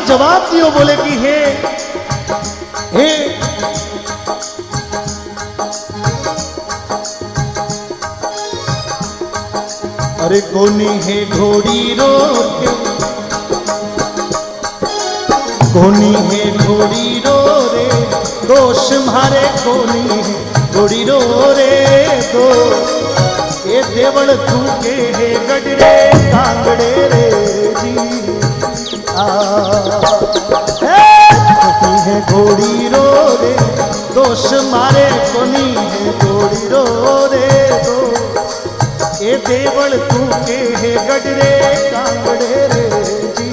जवाब दियो, बोले कि हे अरे कोनी है घोड़ी रो के, कोनी है घोड़ी रो रे, दोष मारे कोनी है घोड़ी रो रे दो, ये देवल तू के है गडरे कांगड़े रे जी कोनी है घोड़ी रो रे, दोष मारे कोनी है घोड़ी रो रे दो, ये देवल तू के है गडरे कांगड़े रे जी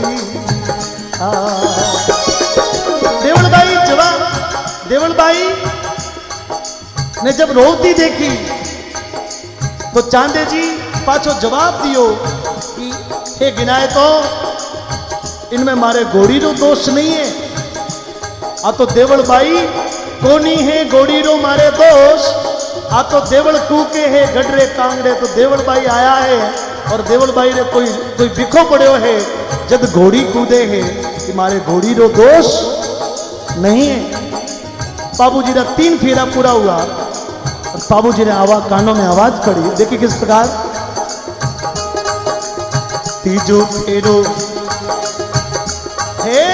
देवलबाई जवाब, देवलबाई ने जब रोती देखी तो चांदे जी पाछो जवाब दियो कि हे गिनाए तो इनमें मारे घोड़ी रो दोष नहीं है, आ तो देवलबाई कोनी है घोड़ी रो मारे दोष, आ तो देवल तू के है गडरे कांगड़े, तो देवलबाई आया है और देवलबाई ने कोई बिखो पड़ो है जब घोड़ी कूदे है कि मारे घोड़ी रो दोष नहीं है। बाबूजी का 3 फेरा पूरा हुआ और बाबूजी ने आवाज कानों में आवाज करी, देखिए किस प्रकार। तीजो फेरो हे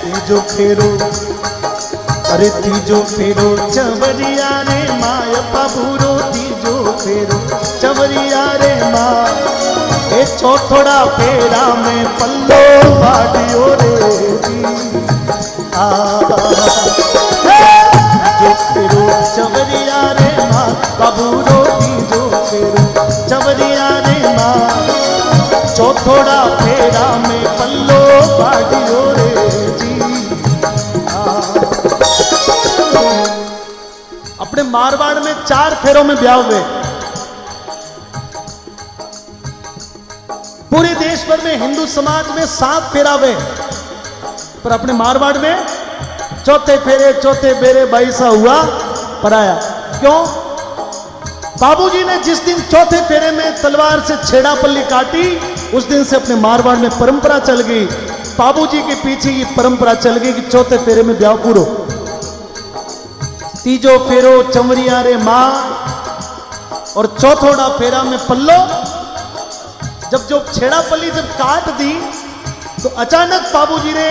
तीजो फेरो, अरे तीजो फेरो चवरिया रे माय बाबूरो, तीजो फेरो चवरिया रे माँ, ए चौथोड़ा फेरा में पल्लो बाडियो रे जी तीजो फेरो चवरिया रे माँ बाबूरो, तीजो फेरो चवरिया रे माँ, चौथोड़ा फेरा में पल्लो बाडियो रे जी अपने मारवाड़ में 4 फेरों में ब्याह हुए। पूरे देश भर में हिंदू समाज में 7 फेरा हुए, पर अपने मारवाड़ में चौथे फेरे चौथे बेरे बाईसा हुआ पराया। क्यों? बाबूजी ने जिस दिन चौथे फेरे में तलवार से छेड़ापल्ली काटी, उस दिन से अपने मारवाड़ में परंपरा चल गई। बाबूजी के पीछे ये परंपरा चल गई कि चौथे फेरे में ब्याह पूरो। तीजो फेरो चमरिया रे माँ और चौथोड़ा फेरा में पल्लो। जब जो छेड़ापल्ली जब काट दी तो अचानक बाबूजी ने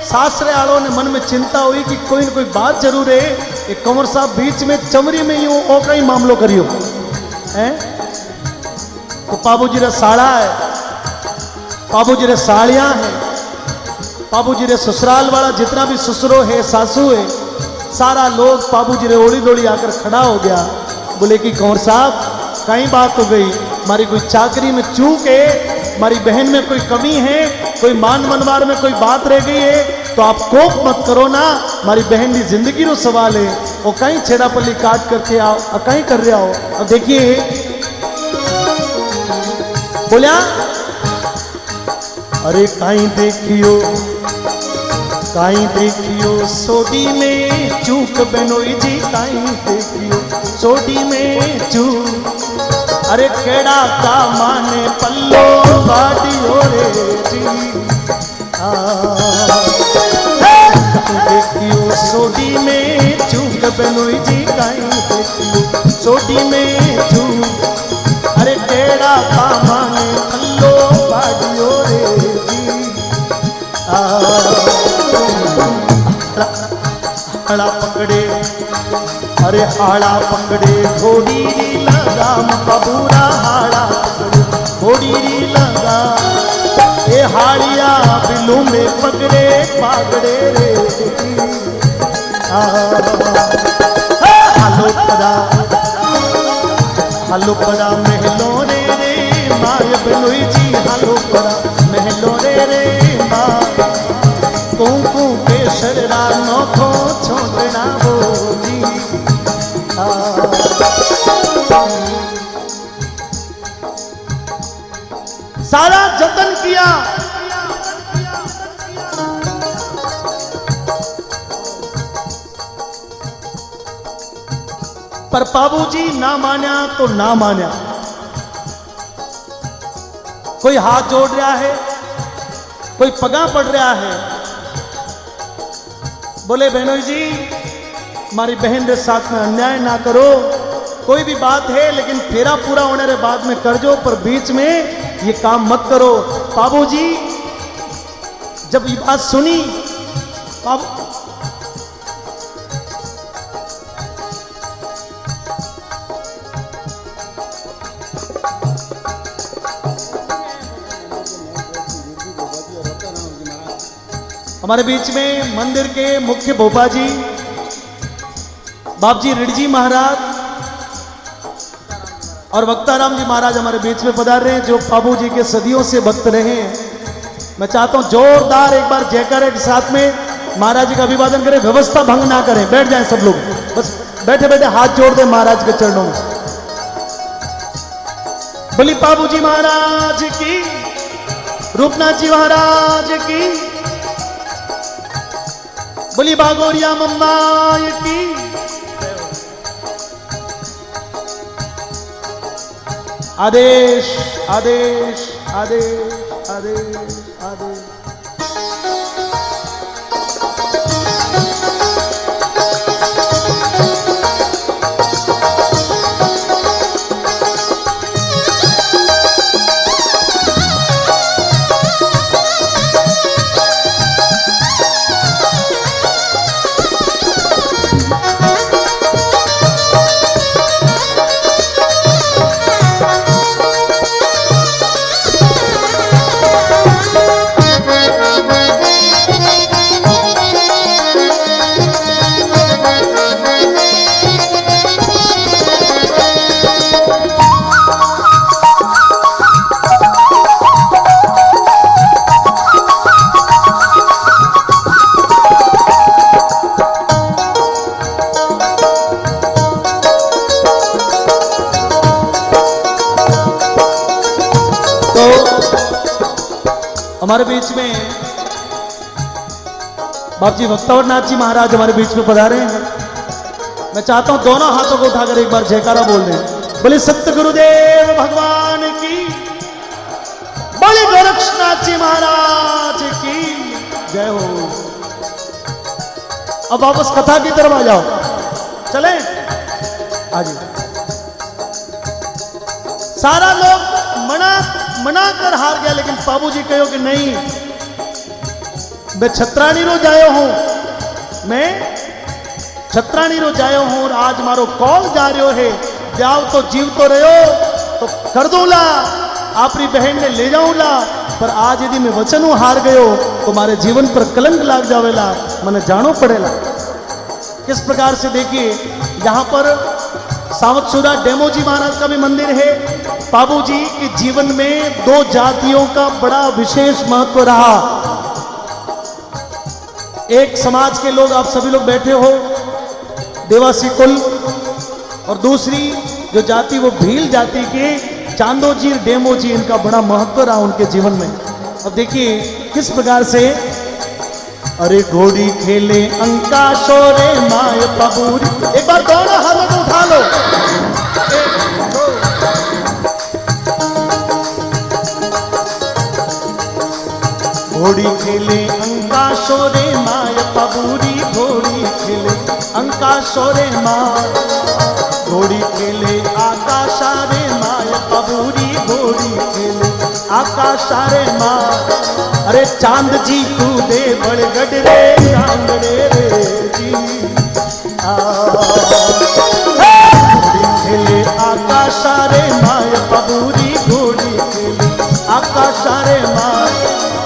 सासरे आलों ने मन में चिंता हुई कि कोई न कोई बात जरूर है, एक कंवर साहब बीच में चमरी में यूं ओ कई मामलो करियो हैं। तो बाबूजी रे साड़ा है, बाबूजी रे साड़ियां है, बाबूजी रे ससुराल वाला जितना भी ससुरो है सासू है, सारा लोग बाबूजी रे ओली दोड़ी आकर खड़ा हो गया। बोले कि कंवर साहब कई बात हो गई, हमारी कोई चाकरी में चूक है, हमारी बहन में कोई कमी है, कोई मान मनवार में कोई बात रह गई है, तो आप कोप मत करो ना, हमारी बहन की जिंदगी रो सवाल है। वो कहीं छेड़ापल्ली काट करके आओ और कहीं कर रहे हो। अब देखिए बोलिया अरे कहीं देखियो सोडी में चूक बनोई जी, कहीं देखियो सोडी में चूक, अरे केड़ा का माने पल्लो बाडियो रे जी देखियो सोडी में चूक बनोई जी, कहीं देखियो सोडी में चूक, अरे केड़ा का माने पल्लो बाडियो रे जी आड़ा पकड़े, अरे आड़ा पकड़े घोड़ी री लगाम बाबूरा, हाड़ा पकड़े घोड़ी री लगाम, ए हाड़िया बिलू में पकड़े पागड़े रे हालो पड़ा महलो रे माय बिलुई जी, हालो पड़ा महलो रे माँ, कुंकू के शररा नोखो छोड़ना वो जी सारा जतन किया, पर बाबूजी ना मान्या तो ना मान्या। कोई हाथ जोड़ रहा है, कोई पगा पड़ रहा है, बोले बहनोई जी हमारी बहन के साथ में अन्याय ना करो, कोई भी बात है लेकिन फेरा पूरा होने रे बाद में कर जो, पर बीच में ये काम मत करो। बाबूजी जब ये बात सुनी, बाबू हमारे बीच में मंदिर के मुख्य भोपा जी बाप जी रिडजी महाराज और वक्ताराम जी महाराज हमारे बीच में पधार रहे हैं, जो बाबू जी के सदियों से भक्त रहे हैं। मैं चाहता हूं जोरदार एक बार जयकारे के साथ में महाराज जी का अभिवादन करें, व्यवस्था भंग ना करें, बैठ जाएं सब लोग, बस बैठे बैठे हाथ जोड़ दें महाराज के चरणों में। बोली बाबू जी महाराज की, रूपनाथ जी महाराज की, बोली बागोरिया मम्मा की। आदेश आदेश आदेश आदेश आदेश। हमारे बीच में बाप जी भक्तवरनाथ जी महाराज हमारे बीच में पधारे हैं। मैं चाहता हूं दोनों हाथों को उठाकर एक बार जयकारा बोल दें। बोले सत्य गुरुदेव भगवान की, बोले गोरक्षनाथ जी महाराज की जय हो। अब वापस कथा की तरफ आ जाओ, चले आगे। सारा लोग मना कर हार गया, लेकिन बाबूजी कहो कि नहीं, मैं छत्राणी रो जायो हूं, मैं छत्राणी रो जायो हूं और आज मारो कॉल जा रहे है, ब्याव तो जीव तो रहो तो कर दूला, आपरी बहन ने ले जाऊला, पर आज यदि मैं वचन हार गयो तो मारे जीवन पर कलंक लाग जावेला, मने जानो पड़ेला। किस प्रकार से देखिए, यहां पर सावतसुरा डेमोजी महाराज का भी मंदिर है। बाबूजी के जीवन में दो जातियों का बड़ा विशेष महत्व रहा। एक समाज के लोग, आप सभी लोग बैठे हो, देवासी कुल, और दूसरी जो जाति वो भील जाति के चांदोजी डेमोजी, इनका बड़ा महत्व रहा उनके जीवन में। अब देखिए किस प्रकार से, अरे घोड़ी खेले अंका शोरे माय बाबूरी, एक बार दोनों हाथों को उठा लो। घोड़ी खेले अंका शोरे माय बाबूरी, घोड़ी खेले अंका शोरे माय, घोड़ी खेले आकाशारे माय बाबूरी, घोड़ी खेले आकाशारे माय। अरे चांद जी कूदे बड़गढ़ रे, चांदड़े रे जी, घोड़ी खेले आकाशारे माय बाबूरी, घोड़ी खेले आकाशारे माय।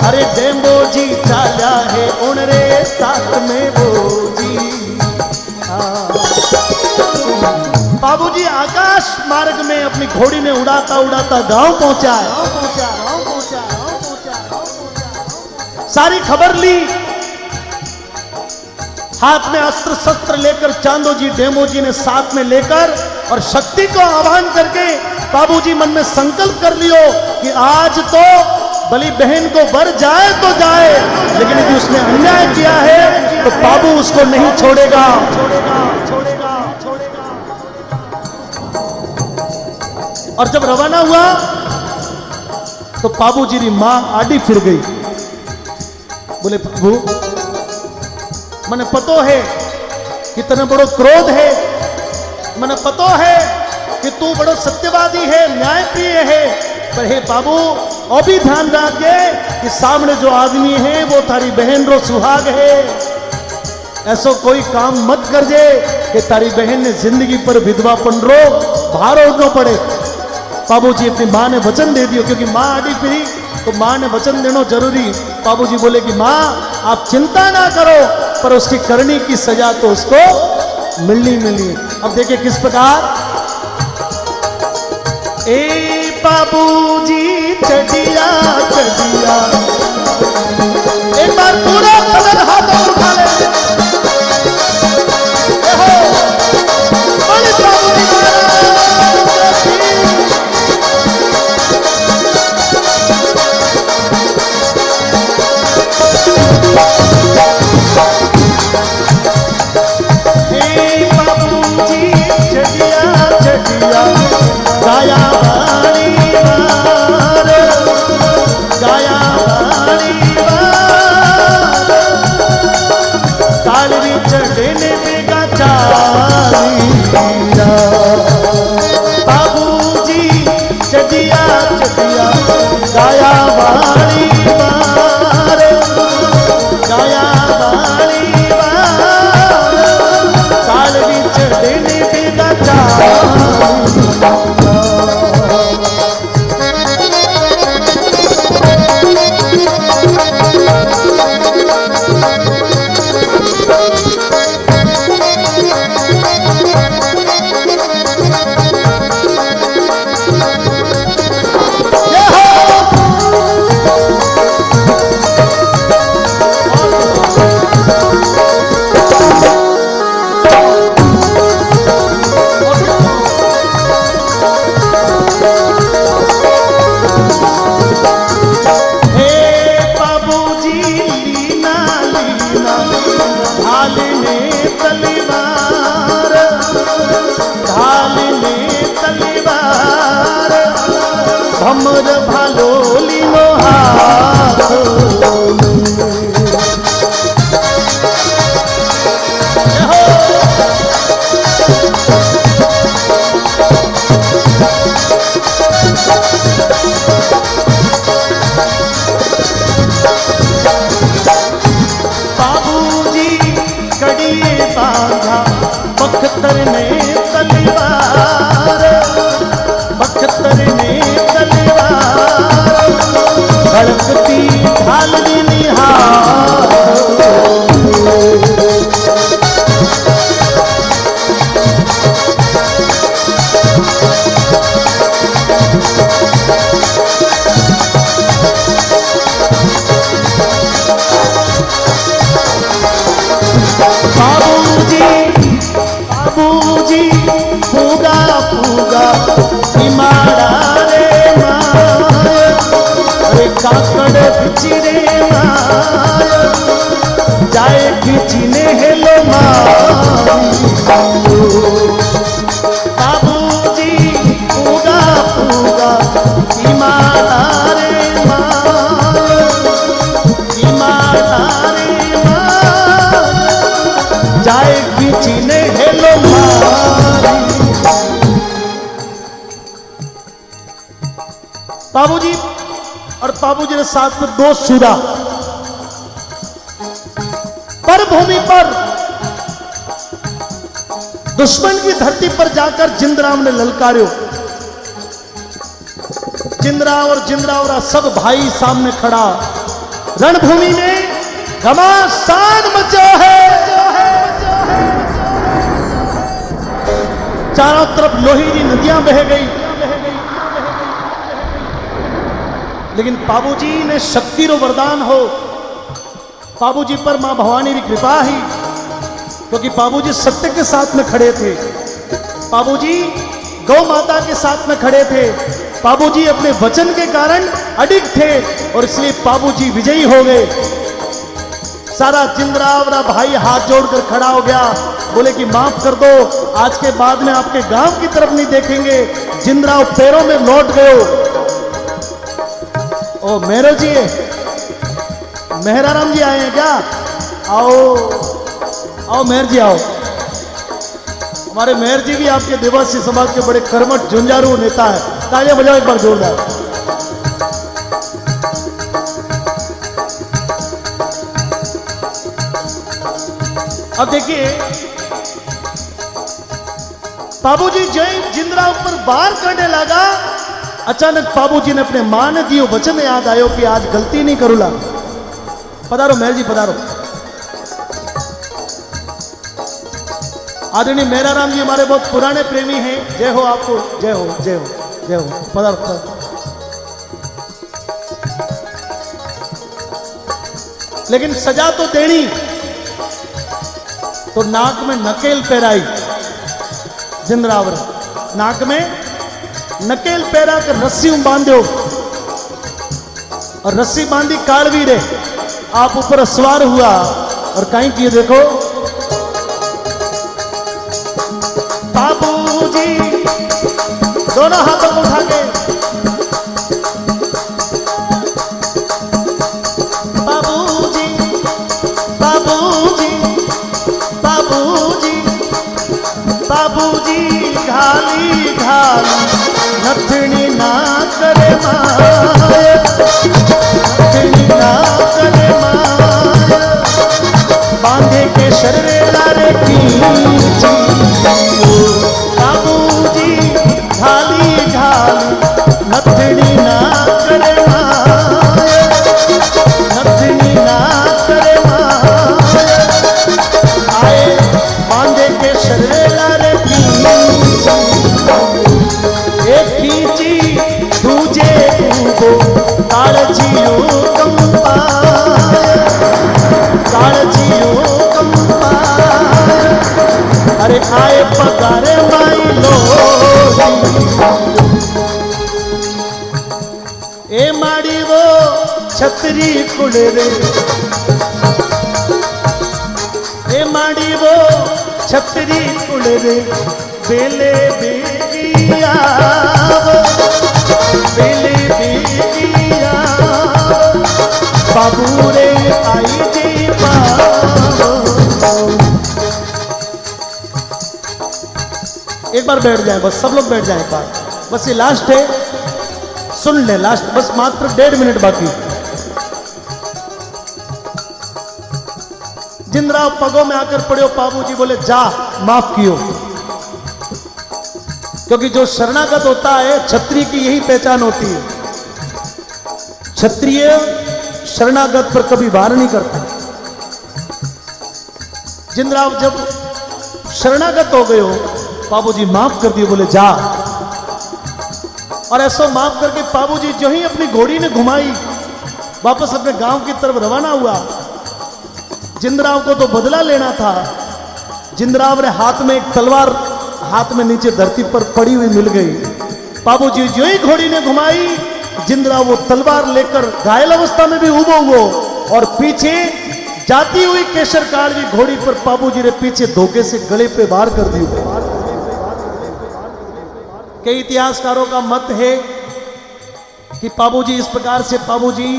अरे डेम्बो जी चाला है उन रे साथ में वो जी। बाबूजी आकाश मार्ग में अपनी घोड़ी में उड़ाता उड़ाता गांव पहुंचा है। सारी खबर ली, हाथ में अस्त्र शस्त्र लेकर चांदोजी डेमोजी ने साथ में लेकर और शक्ति को आह्वान करके बाबूजी मन में संकल्प कर लियो कि आज तो बली बहन को वर जाए तो जाए, लेकिन यदि उसने अन्याय किया है तो बाबू उसको नहीं छोड़ेगा। और जब रवाना हुआ तो बाबूजी की मां आड़ी फिर गई। बोले प्रभु मने पतो है कितना बड़ो क्रोध है, मने पतो है कि तू बड़ो सत्यवादी है, न्यायप्रिय है, पर हे बाबू और भी ध्यान रखिए कि सामने जो आदमी है वो तारी बहन रो सुहाग है। ऐसो कोई काम मत कर जे कि तारी बहन ने जिंदगी पर विधवापन रो भारो न पड़े। बाबूजी अपनी माँ ने वचन दे दियो, क्योंकि माँ आड़ी फिरी तो माँ ने वचन देना जरूरी। बाबूजी बोले कि माँ आप चिंता ना करो, पर उसकी करनी की सजा तो उसको मिलनी मिलनी। अब देखिए किस प्रकार ए बाबूजी चढ़िया चढ़िया, एक बार पूरा कदर हाथों उठा ले। भमर भालोली नो हाथ बाबूजी कड़िए बांधा बख्तर ने तलवार, बख्तर ने धड़कती ढालनी निहार। बाबूजी बाबूजी पूगा पूगा हिमाड़ा रे माया, अरे काकड़ बिचिरे माया जाए खिंचने हेलो बाबूजी पूगा पूगा हिमाड़ा रे माया, हिमाड़ा रे माया जाए खिंचने हेलो बाबूजी। और बाबूजी ने साथ में 2 शुरा पर भूमि पर दुश्मन की धरती पर जाकर जिंदराव ने ललकार्यो। जिंदराव और जिंदरावरा सब भाई सामने खड़ा, रणभूमि में घमासान मचा है। चारों तरफ लोहीरी नदियां बह गई, लेकिन बाबूजी ने शक्ति रो वरदान हो। बाबूजी पर मां भवानी की कृपा ही, क्योंकि बाबूजी सत्य के साथ में खड़े थे, बाबूजी गौ माता के साथ में खड़े थे, बाबूजी अपने वचन के कारण अडिग थे और इसलिए बाबूजी विजयी हो गए। सारा जिंदरावरा भाई हाथ जोड़कर खड़ा हो गया, बोले कि माफ कर दो, आज के बाद में आपके गांव की तरफ नहीं देखेंगे। जिंदराव पैरों में लौट गए। ओ मेहरा जी, मेहराराम जी आए हैं क्या? आओ आओ मेहर जी आओ। हमारे मेहर जी भी आपके देवासी समाज के बड़े कर्मठ झुंझारू नेता है। तालियां बजाओ एक बार जोरदार। अब देखिए बाबूजी जय जिंदराव पर वार करने लगा। अचानक बाबूजी ने अपने मां ने दियो वचन याद आयो कि आज गलती नहीं करूला। पधारो मेहर जी पधारो। आदरणीय मेहराराम जी हमारे बहुत पुराने प्रेमी हैं। जय हो आपको, जय हो जय हो जय हो। पधारो। लेकिन सजा तो देनी, तो नाक में नकेल पहराई जिंदराव ने। नाक में नकेल पहरा कर रस्सी बांधो और रस्सी बांधी कालवी रे आप ऊपर सवार हुआ और कहीं किए देखो बाबूजी दोनों हाथों को उठा के बाबूजी बाबूजी बाबूजी बाबूजी घाली घाली नथनी ना करे माया, नथनी ना करे माया, बांधे के शर्रे लारे की बाबूजी घाली घाली नथनी ना करे माया, नथनी ना करे माया, आए बांधे के शर्रे लारे की एक खींची दूजे को कालजियो कंपाया, कालजियो कंपाया, अरे आए पगारे माई लोरी ए माड़ी वो छतरी कुल रे, ए माड़ी वो छतरी कुल रे बेले बेगिया बेले बेगिया बाबू रे आई जी बाबू। एक बार बैठ जाए बस, सब लोग बैठ जाए एक बार, बस ये लास्ट है, सुन ले लास्ट, बस मात्र 1.5 मिनट बाकी। जिंदराव पगों में आकर पड़े। बाबूजी बोले जा माफ कियो, क्योंकि जो शरणागत होता है क्षत्रिय की यही पहचान होती है। क्षत्रिय शरणागत पर कभी वार नहीं करता। जिंदराव जब शरणागत हो गए हो, बाबूजी माफ कर दिए, बोले जा। और ऐसा माफ करके बाबूजी जो ही अपनी घोड़ी ने घुमाई वापस अपने गांव की तरफ रवाना हुआ। जिंदराव को तो बदला लेना था। जिंदराव ने हाथ में एक तलवार हाथ में नीचे धरती पर पड़ी हुई मिल गई। बाबूजी जो ही घोड़ी ने घुमाई, जिंदराव वो तलवार लेकर घायल अवस्था में भी उबो हुआ और पीछे जाती हुई केशर कालवी घोड़ी पर बाबूजी ने पीछे धोखे से गले पे वार कर दी। कई इतिहासकारों का मत है कि बाबूजी इस प्रकार से बाबूजी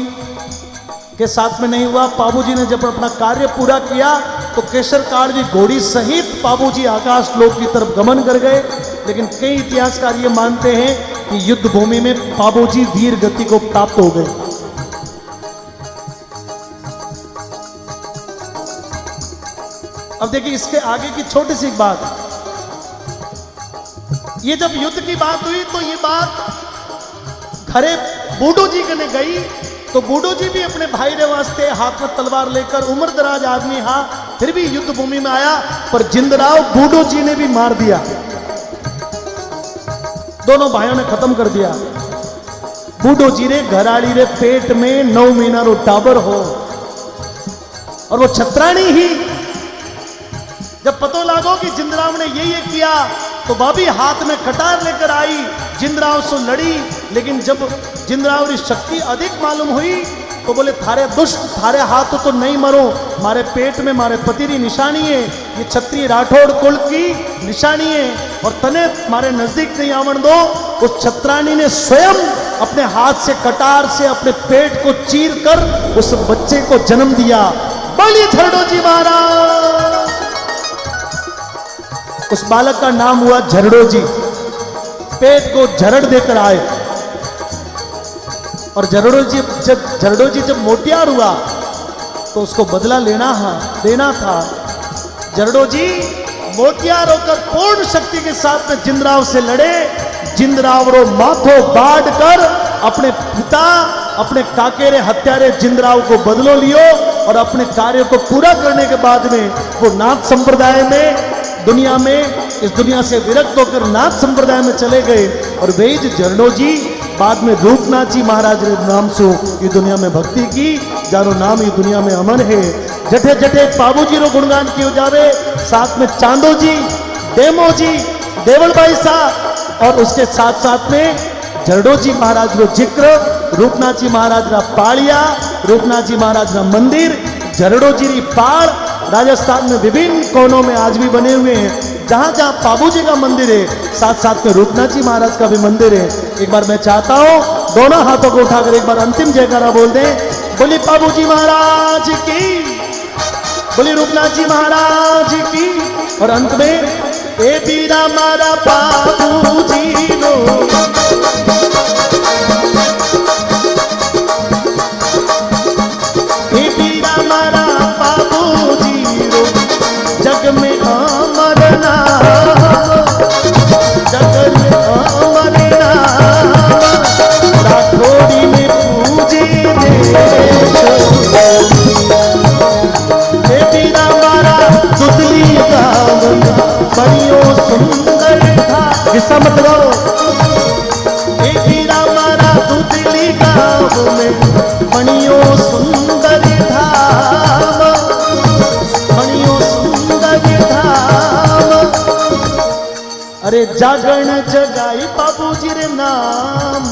के साथ में नहीं हुआ। बाबूजी ने जब अपना कार्य पूरा किया तो केशर कालवी घोड़ी सहित बाबूजी आकाश लोक की तरफ गमन कर गए। लेकिन कई इतिहासकार ये मानते हैं कि युद्ध भूमि में बाबूजी वीर गति को प्राप्त हो गए। अब देखिए इसके आगे की छोटी सी बात, ये जब युद्ध की बात हुई तो ये बात घरे बूढ़ो जी के ने गई, तो बूढ़ो जी भी अपने भाई रे वास्ते हाथ में तलवार लेकर उम्र दराज आदमी हा, फिर भी युद्ध भूमि में आया। पर जिंदराव बूढ़ो जी ने भी मार दिया, दोनों भाइयों ने खत्म कर दिया। बूढ़ो जी रे घराड़ी रे पेट में 9 महीना रो टाबर हो, और वो छत्राणी ही जब पतो लागो कि जिंदराव ने ये किया तो भाभी हाथ में कटार लेकर आई, जिंदराव से लड़ी। लेकिन जब जिंदराव की शक्ति अधिक मालूम हुई तो बोले थारे दुष्ट थारे हाथ तो नहीं मरो, मारे पेट में मारे पति की निशानी है, ये क्षत्रिय राठौड़ कुल की निशानी है और तने मारे नजदीक नहीं आवन दो। उस छत्राणी ने स्वयं अपने हाथ से कटार से अपने पेट को चीर कर उस बच्चे को जन्म दिया। बोलिए धरडो जी महाराज। उस बालक का नाम हुआ झरड़ो जी। पेट को झरड़ देकर आए और झरड़ो जी जब मोटियार हुआ तो उसको बदला देना था। झरड़ो जी मोटियार होकर पूर्ण शक्ति के साथ में जिंदराव से लड़े। जिंदराव रो माथो बाढ़ कर अपने पिता अपने काकेरे हत्यारे जिंदराव को बदलो लियो और अपने कार्य को पूरा करने के बाद में वो नाथ संप्रदाय में इस दुनिया से विरक्त होकर नाथ संप्रदाय में चले गए। और वही झरड़ो जी बाद में रूपनाथ जी महाराज ने नाम से ये दुनिया में भक्ति की, जानो नाम ये दुनिया में अमर है। जठे जठे बाबू जी रो गुणगान कियो जावे, साथ में चांदो जी, डेमो जी, देवल भाई साहब और उसके साथ साथ में झरड़ो जी महाराज रो जिक्र, रूपनाथ जी महाराज रा पाड़िया, रूपनाथ जी महाराज रा मंदिर, झरड़ो जी री पाड़ राजस्थान में विभिन्न कोनों में आज भी बने हुए हैं। जहां जहां बाबू जी का मंदिर है, साथ साथ में रूपनाथ जी महाराज का भी मंदिर है। एक बार मैं चाहता हूं दोनों हाथों को उठाकर एक बार अंतिम जयकारा बोल दें। बोली बाबू जी महाराज की, बोली रूपनाथ जी महाराज की। और अंत में ए बीरा मारा बाबू जी रो, ए बीरा मारा बाबू जी रो, जग में अमर नाम, जग में अमर नाम, राठौड़ी में पूजे देश। हे बीरा मारा दुधली गाँव में बड़ियो सुंदर था, किस्सा मत गाओ। हे बीरा मारा दुधली गाँव में बड़ियो सुंदर धाम, बड़ियो सुंदर धाम। अरे जागरण जगाई बाबू जी रे नाम,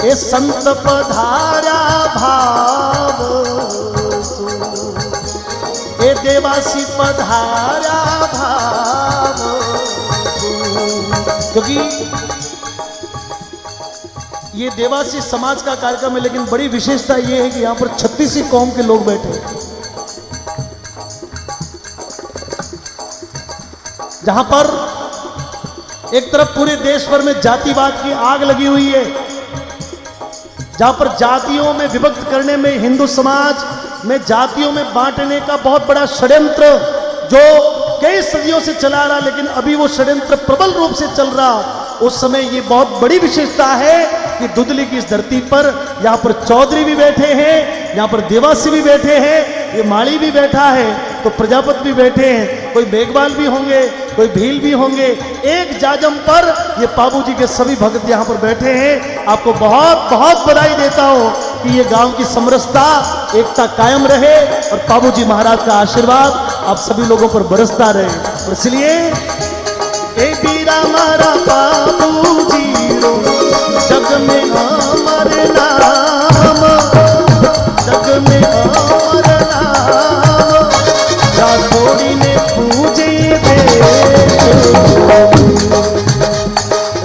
ए संत पधारा भाव, ए देवासी पधारा भाव। क्योंकि ये देवासी समाज का कार्यक्रम है, लेकिन बड़ी विशेषता ये है कि यहां पर 36 कौम के लोग बैठे हैं। जहां पर एक तरफ पूरे देश भर में जातिवाद की आग लगी हुई है, जहां पर जातियों में विभक्त करने में, हिंदू समाज में जातियों में बांटने का बहुत बड़ा षड्यंत्र जो कई सदियों से चला रहा, लेकिन अभी वो षड्यंत्र प्रबल रूप से चल रहा। उस समय ये बहुत बड़ी विशेषता है कि दुधली की इस धरती पर यहाँ पर चौधरी भी बैठे हैं, यहाँ पर देवासी भी बैठे हैं, ये माली भी बैठा है, तो प्रजापति भी बैठे हैं, कोई मेघवाल भी होंगे, कोई भील भी होंगे। एक जाजम पर ये बाबू जी के सभी भक्त यहाँ पर बैठे हैं। आपको बहुत बहुत बधाई देता हूँ कि ये गांव की समरसता, एकता कायम रहे और बाबू जी महाराज का आशीर्वाद आप सभी लोगों पर बरसता रहे। और इसलिए ए बीरा मारा बाबू जी रो, जग में अमर नाम, जग में अमर नाम, राठौड़ी ने पूजे देश,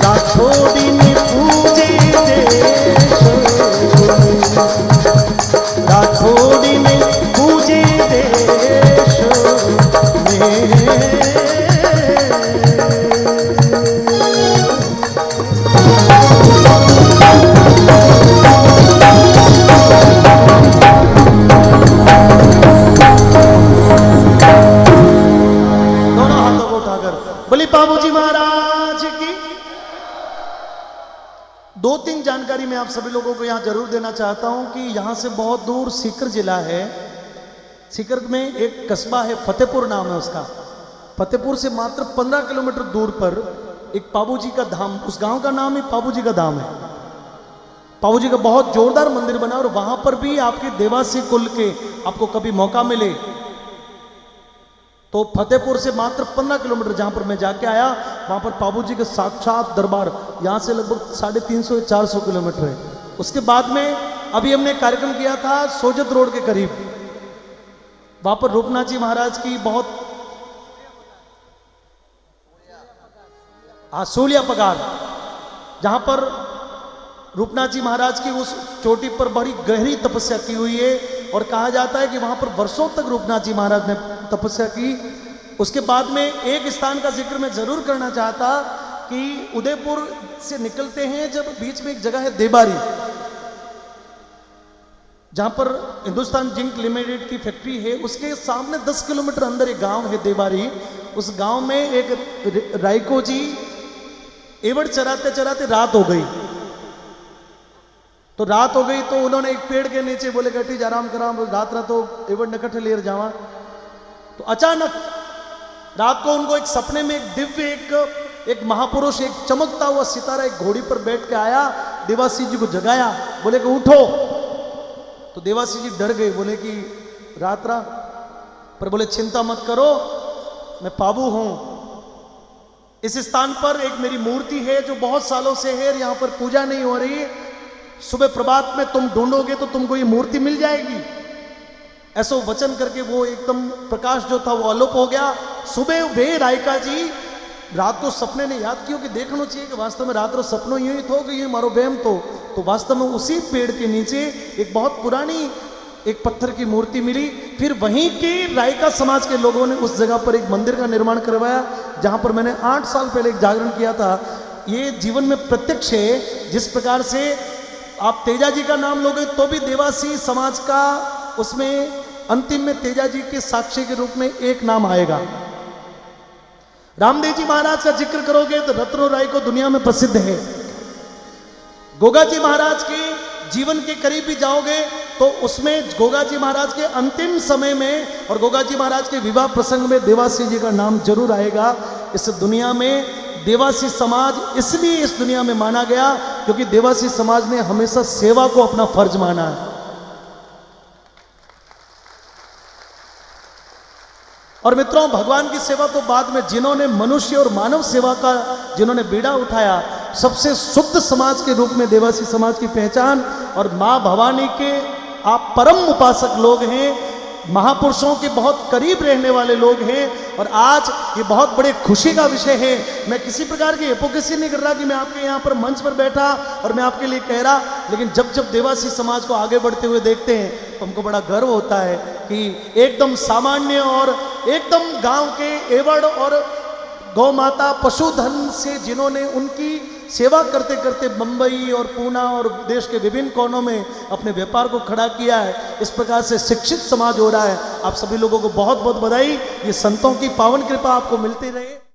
राठौड़ी ने पूजे देश, राठौड़ी ने पूजे देश में। बोली बाबूजी महाराज की। दो तीन जानकारी मैं आप सभी लोगों को यहां जरूर देना चाहता हूं कि यहां से बहुत दूर सीकर जिला है। सीकर में एक कस्बा है, फतेहपुर नाम है उसका। फतेहपुर से मात्र 15 किलोमीटर दूर पर एक बाबूजी का धाम, उस गांव का नाम ही बाबूजी का धाम है। बाबूजी का बहुत जोरदार मंदिर बना और वहां पर भी आपके देवासी कुल के आपको कभी मौका मिले तो फतेहपुर से मात्र 15 किलोमीटर जहां पर मैं जाके आया, वहां पर बाबूजी के साक्षात दरबार, यहां से लगभग 350 या 400 किलोमीटर है। उसके बाद में अभी हमने कार्यक्रम किया था सोजत रोड के करीब, वहां पर रूपनाथ जी महाराज की बहुत सूलिया पगार, जहां पर रूपनाथ जी महाराज की उस चोटी पर बड़ी गहरी तपस्या की हुई है और कहा जाता है कि वहां पर वर्षों तक रूपनाथ जी महाराज ने तपस्या की। उसके बाद में एक स्थान का जिक्र मैं जरूर करना चाहता कि उदयपुर से निकलते हैं जब बीच में एक जगह है देबारी, जहां पर हिंदुस्तान जिंक लिमिटेड की फैक्ट्री है, उसके सामने 10 किलोमीटर अंदर एक गांव है देबारी। उस गांव में एक रायको जी एवड़ चराते चराते रात हो गई। तो रात हो गई तो उन्होंने एक पेड़ के नीचे बोले गटी आराम करा, रात रात तो एवड़ नकट लेर जावा। तो अचानक रात को उनको एक सपने में एक दिव्य एक महापुरुष, एक चमकता हुआ सितारा एक घोड़ी पर बैठ के आया, देवासी जी को जगाया, बोले कि उठो। तो देवासी जी डर गए, बोले कि रात पर बोले चिंता मत करो, मैं पाबू हूं। इस स्थान पर एक मेरी मूर्ति है जो बहुत सालों से है, यहां पर पूजा नहीं हो रही, सुबह प्रभात में तुम ढूंढोगे तो तुमको ये मूर्ति मिल जाएगी। ऐसा वचन करके वो एकदम प्रकाश जो था वो अलोप हो गया। सुबह वे रायका जी रात को सपने ने याद किया कि देखना चाहिए कि वास्तव में रात को सपनों यूं ही थो कि ये मारो वहम तो वास्तव में उसी पेड़ के नीचे एक बहुत पुरानी एक पत्थर की मूर्ति मिली। फिर वहीं के रायका समाज के लोगों ने उस जगह पर एक मंदिर का निर्माण करवाया, जहां पर मैंने 8 साल पहले एक जागरण किया था। ये जीवन में प्रत्यक्ष है। जिस प्रकार से आप तेजा जी का नाम लोगे तो भी देवासी समाज का उसमें अंतिम में तेजा जी के साक्षी के रूप में एक नाम आएगा। रामदेव जी महाराज का जिक्र करोगे तो रत्नो राय को दुनिया में प्रसिद्ध है। गोगा जी महाराज के जीवन के करीब भी जाओगे तो उसमें गोगा जी महाराज के अंतिम समय में और गोगा जी महाराज के विवाह प्रसंग में देवासी जी का नाम जरूर आएगा। इस दुनिया में देवासी समाज इसलिए इस दुनिया में माना गया क्योंकि देवासी समाज ने हमेशा सेवा को अपना फर्ज माना है। और मित्रों, भगवान की सेवा तो बाद में, जिन्होंने मनुष्य और मानव सेवा का जिन्होंने बीड़ा उठाया, सबसे शुद्ध समाज के रूप में देवासी समाज की पहचान। और मां भवानी के आप परम उपासक लोग हैं, महापुरुषों के बहुत करीब रहने वाले लोग हैं। और आज ये बहुत बड़े खुशी का विषय है। मैं किसी प्रकार की हिपोक्रेसी नहीं कर रहा कि मैं आपके यहाँ पर मंच पर बैठा और मैं आपके लिए कह रहा, लेकिन जब जब देवासी समाज को आगे बढ़ते हुए देखते हैं तो हमको बड़ा गर्व होता है कि एकदम सामान्य और एकदम गांव के एवड़ और गौ माता पशुधन से जिन्होंने उनकी सेवा करते करते बंबई और पूना और देश के विभिन्न कोनों में अपने व्यापार को खड़ा किया है, इस प्रकार से शिक्षित समाज हो रहा है। आप सभी लोगों को बहुत बहुत बधाई। ये संतों की पावन कृपा आपको मिलती रहे।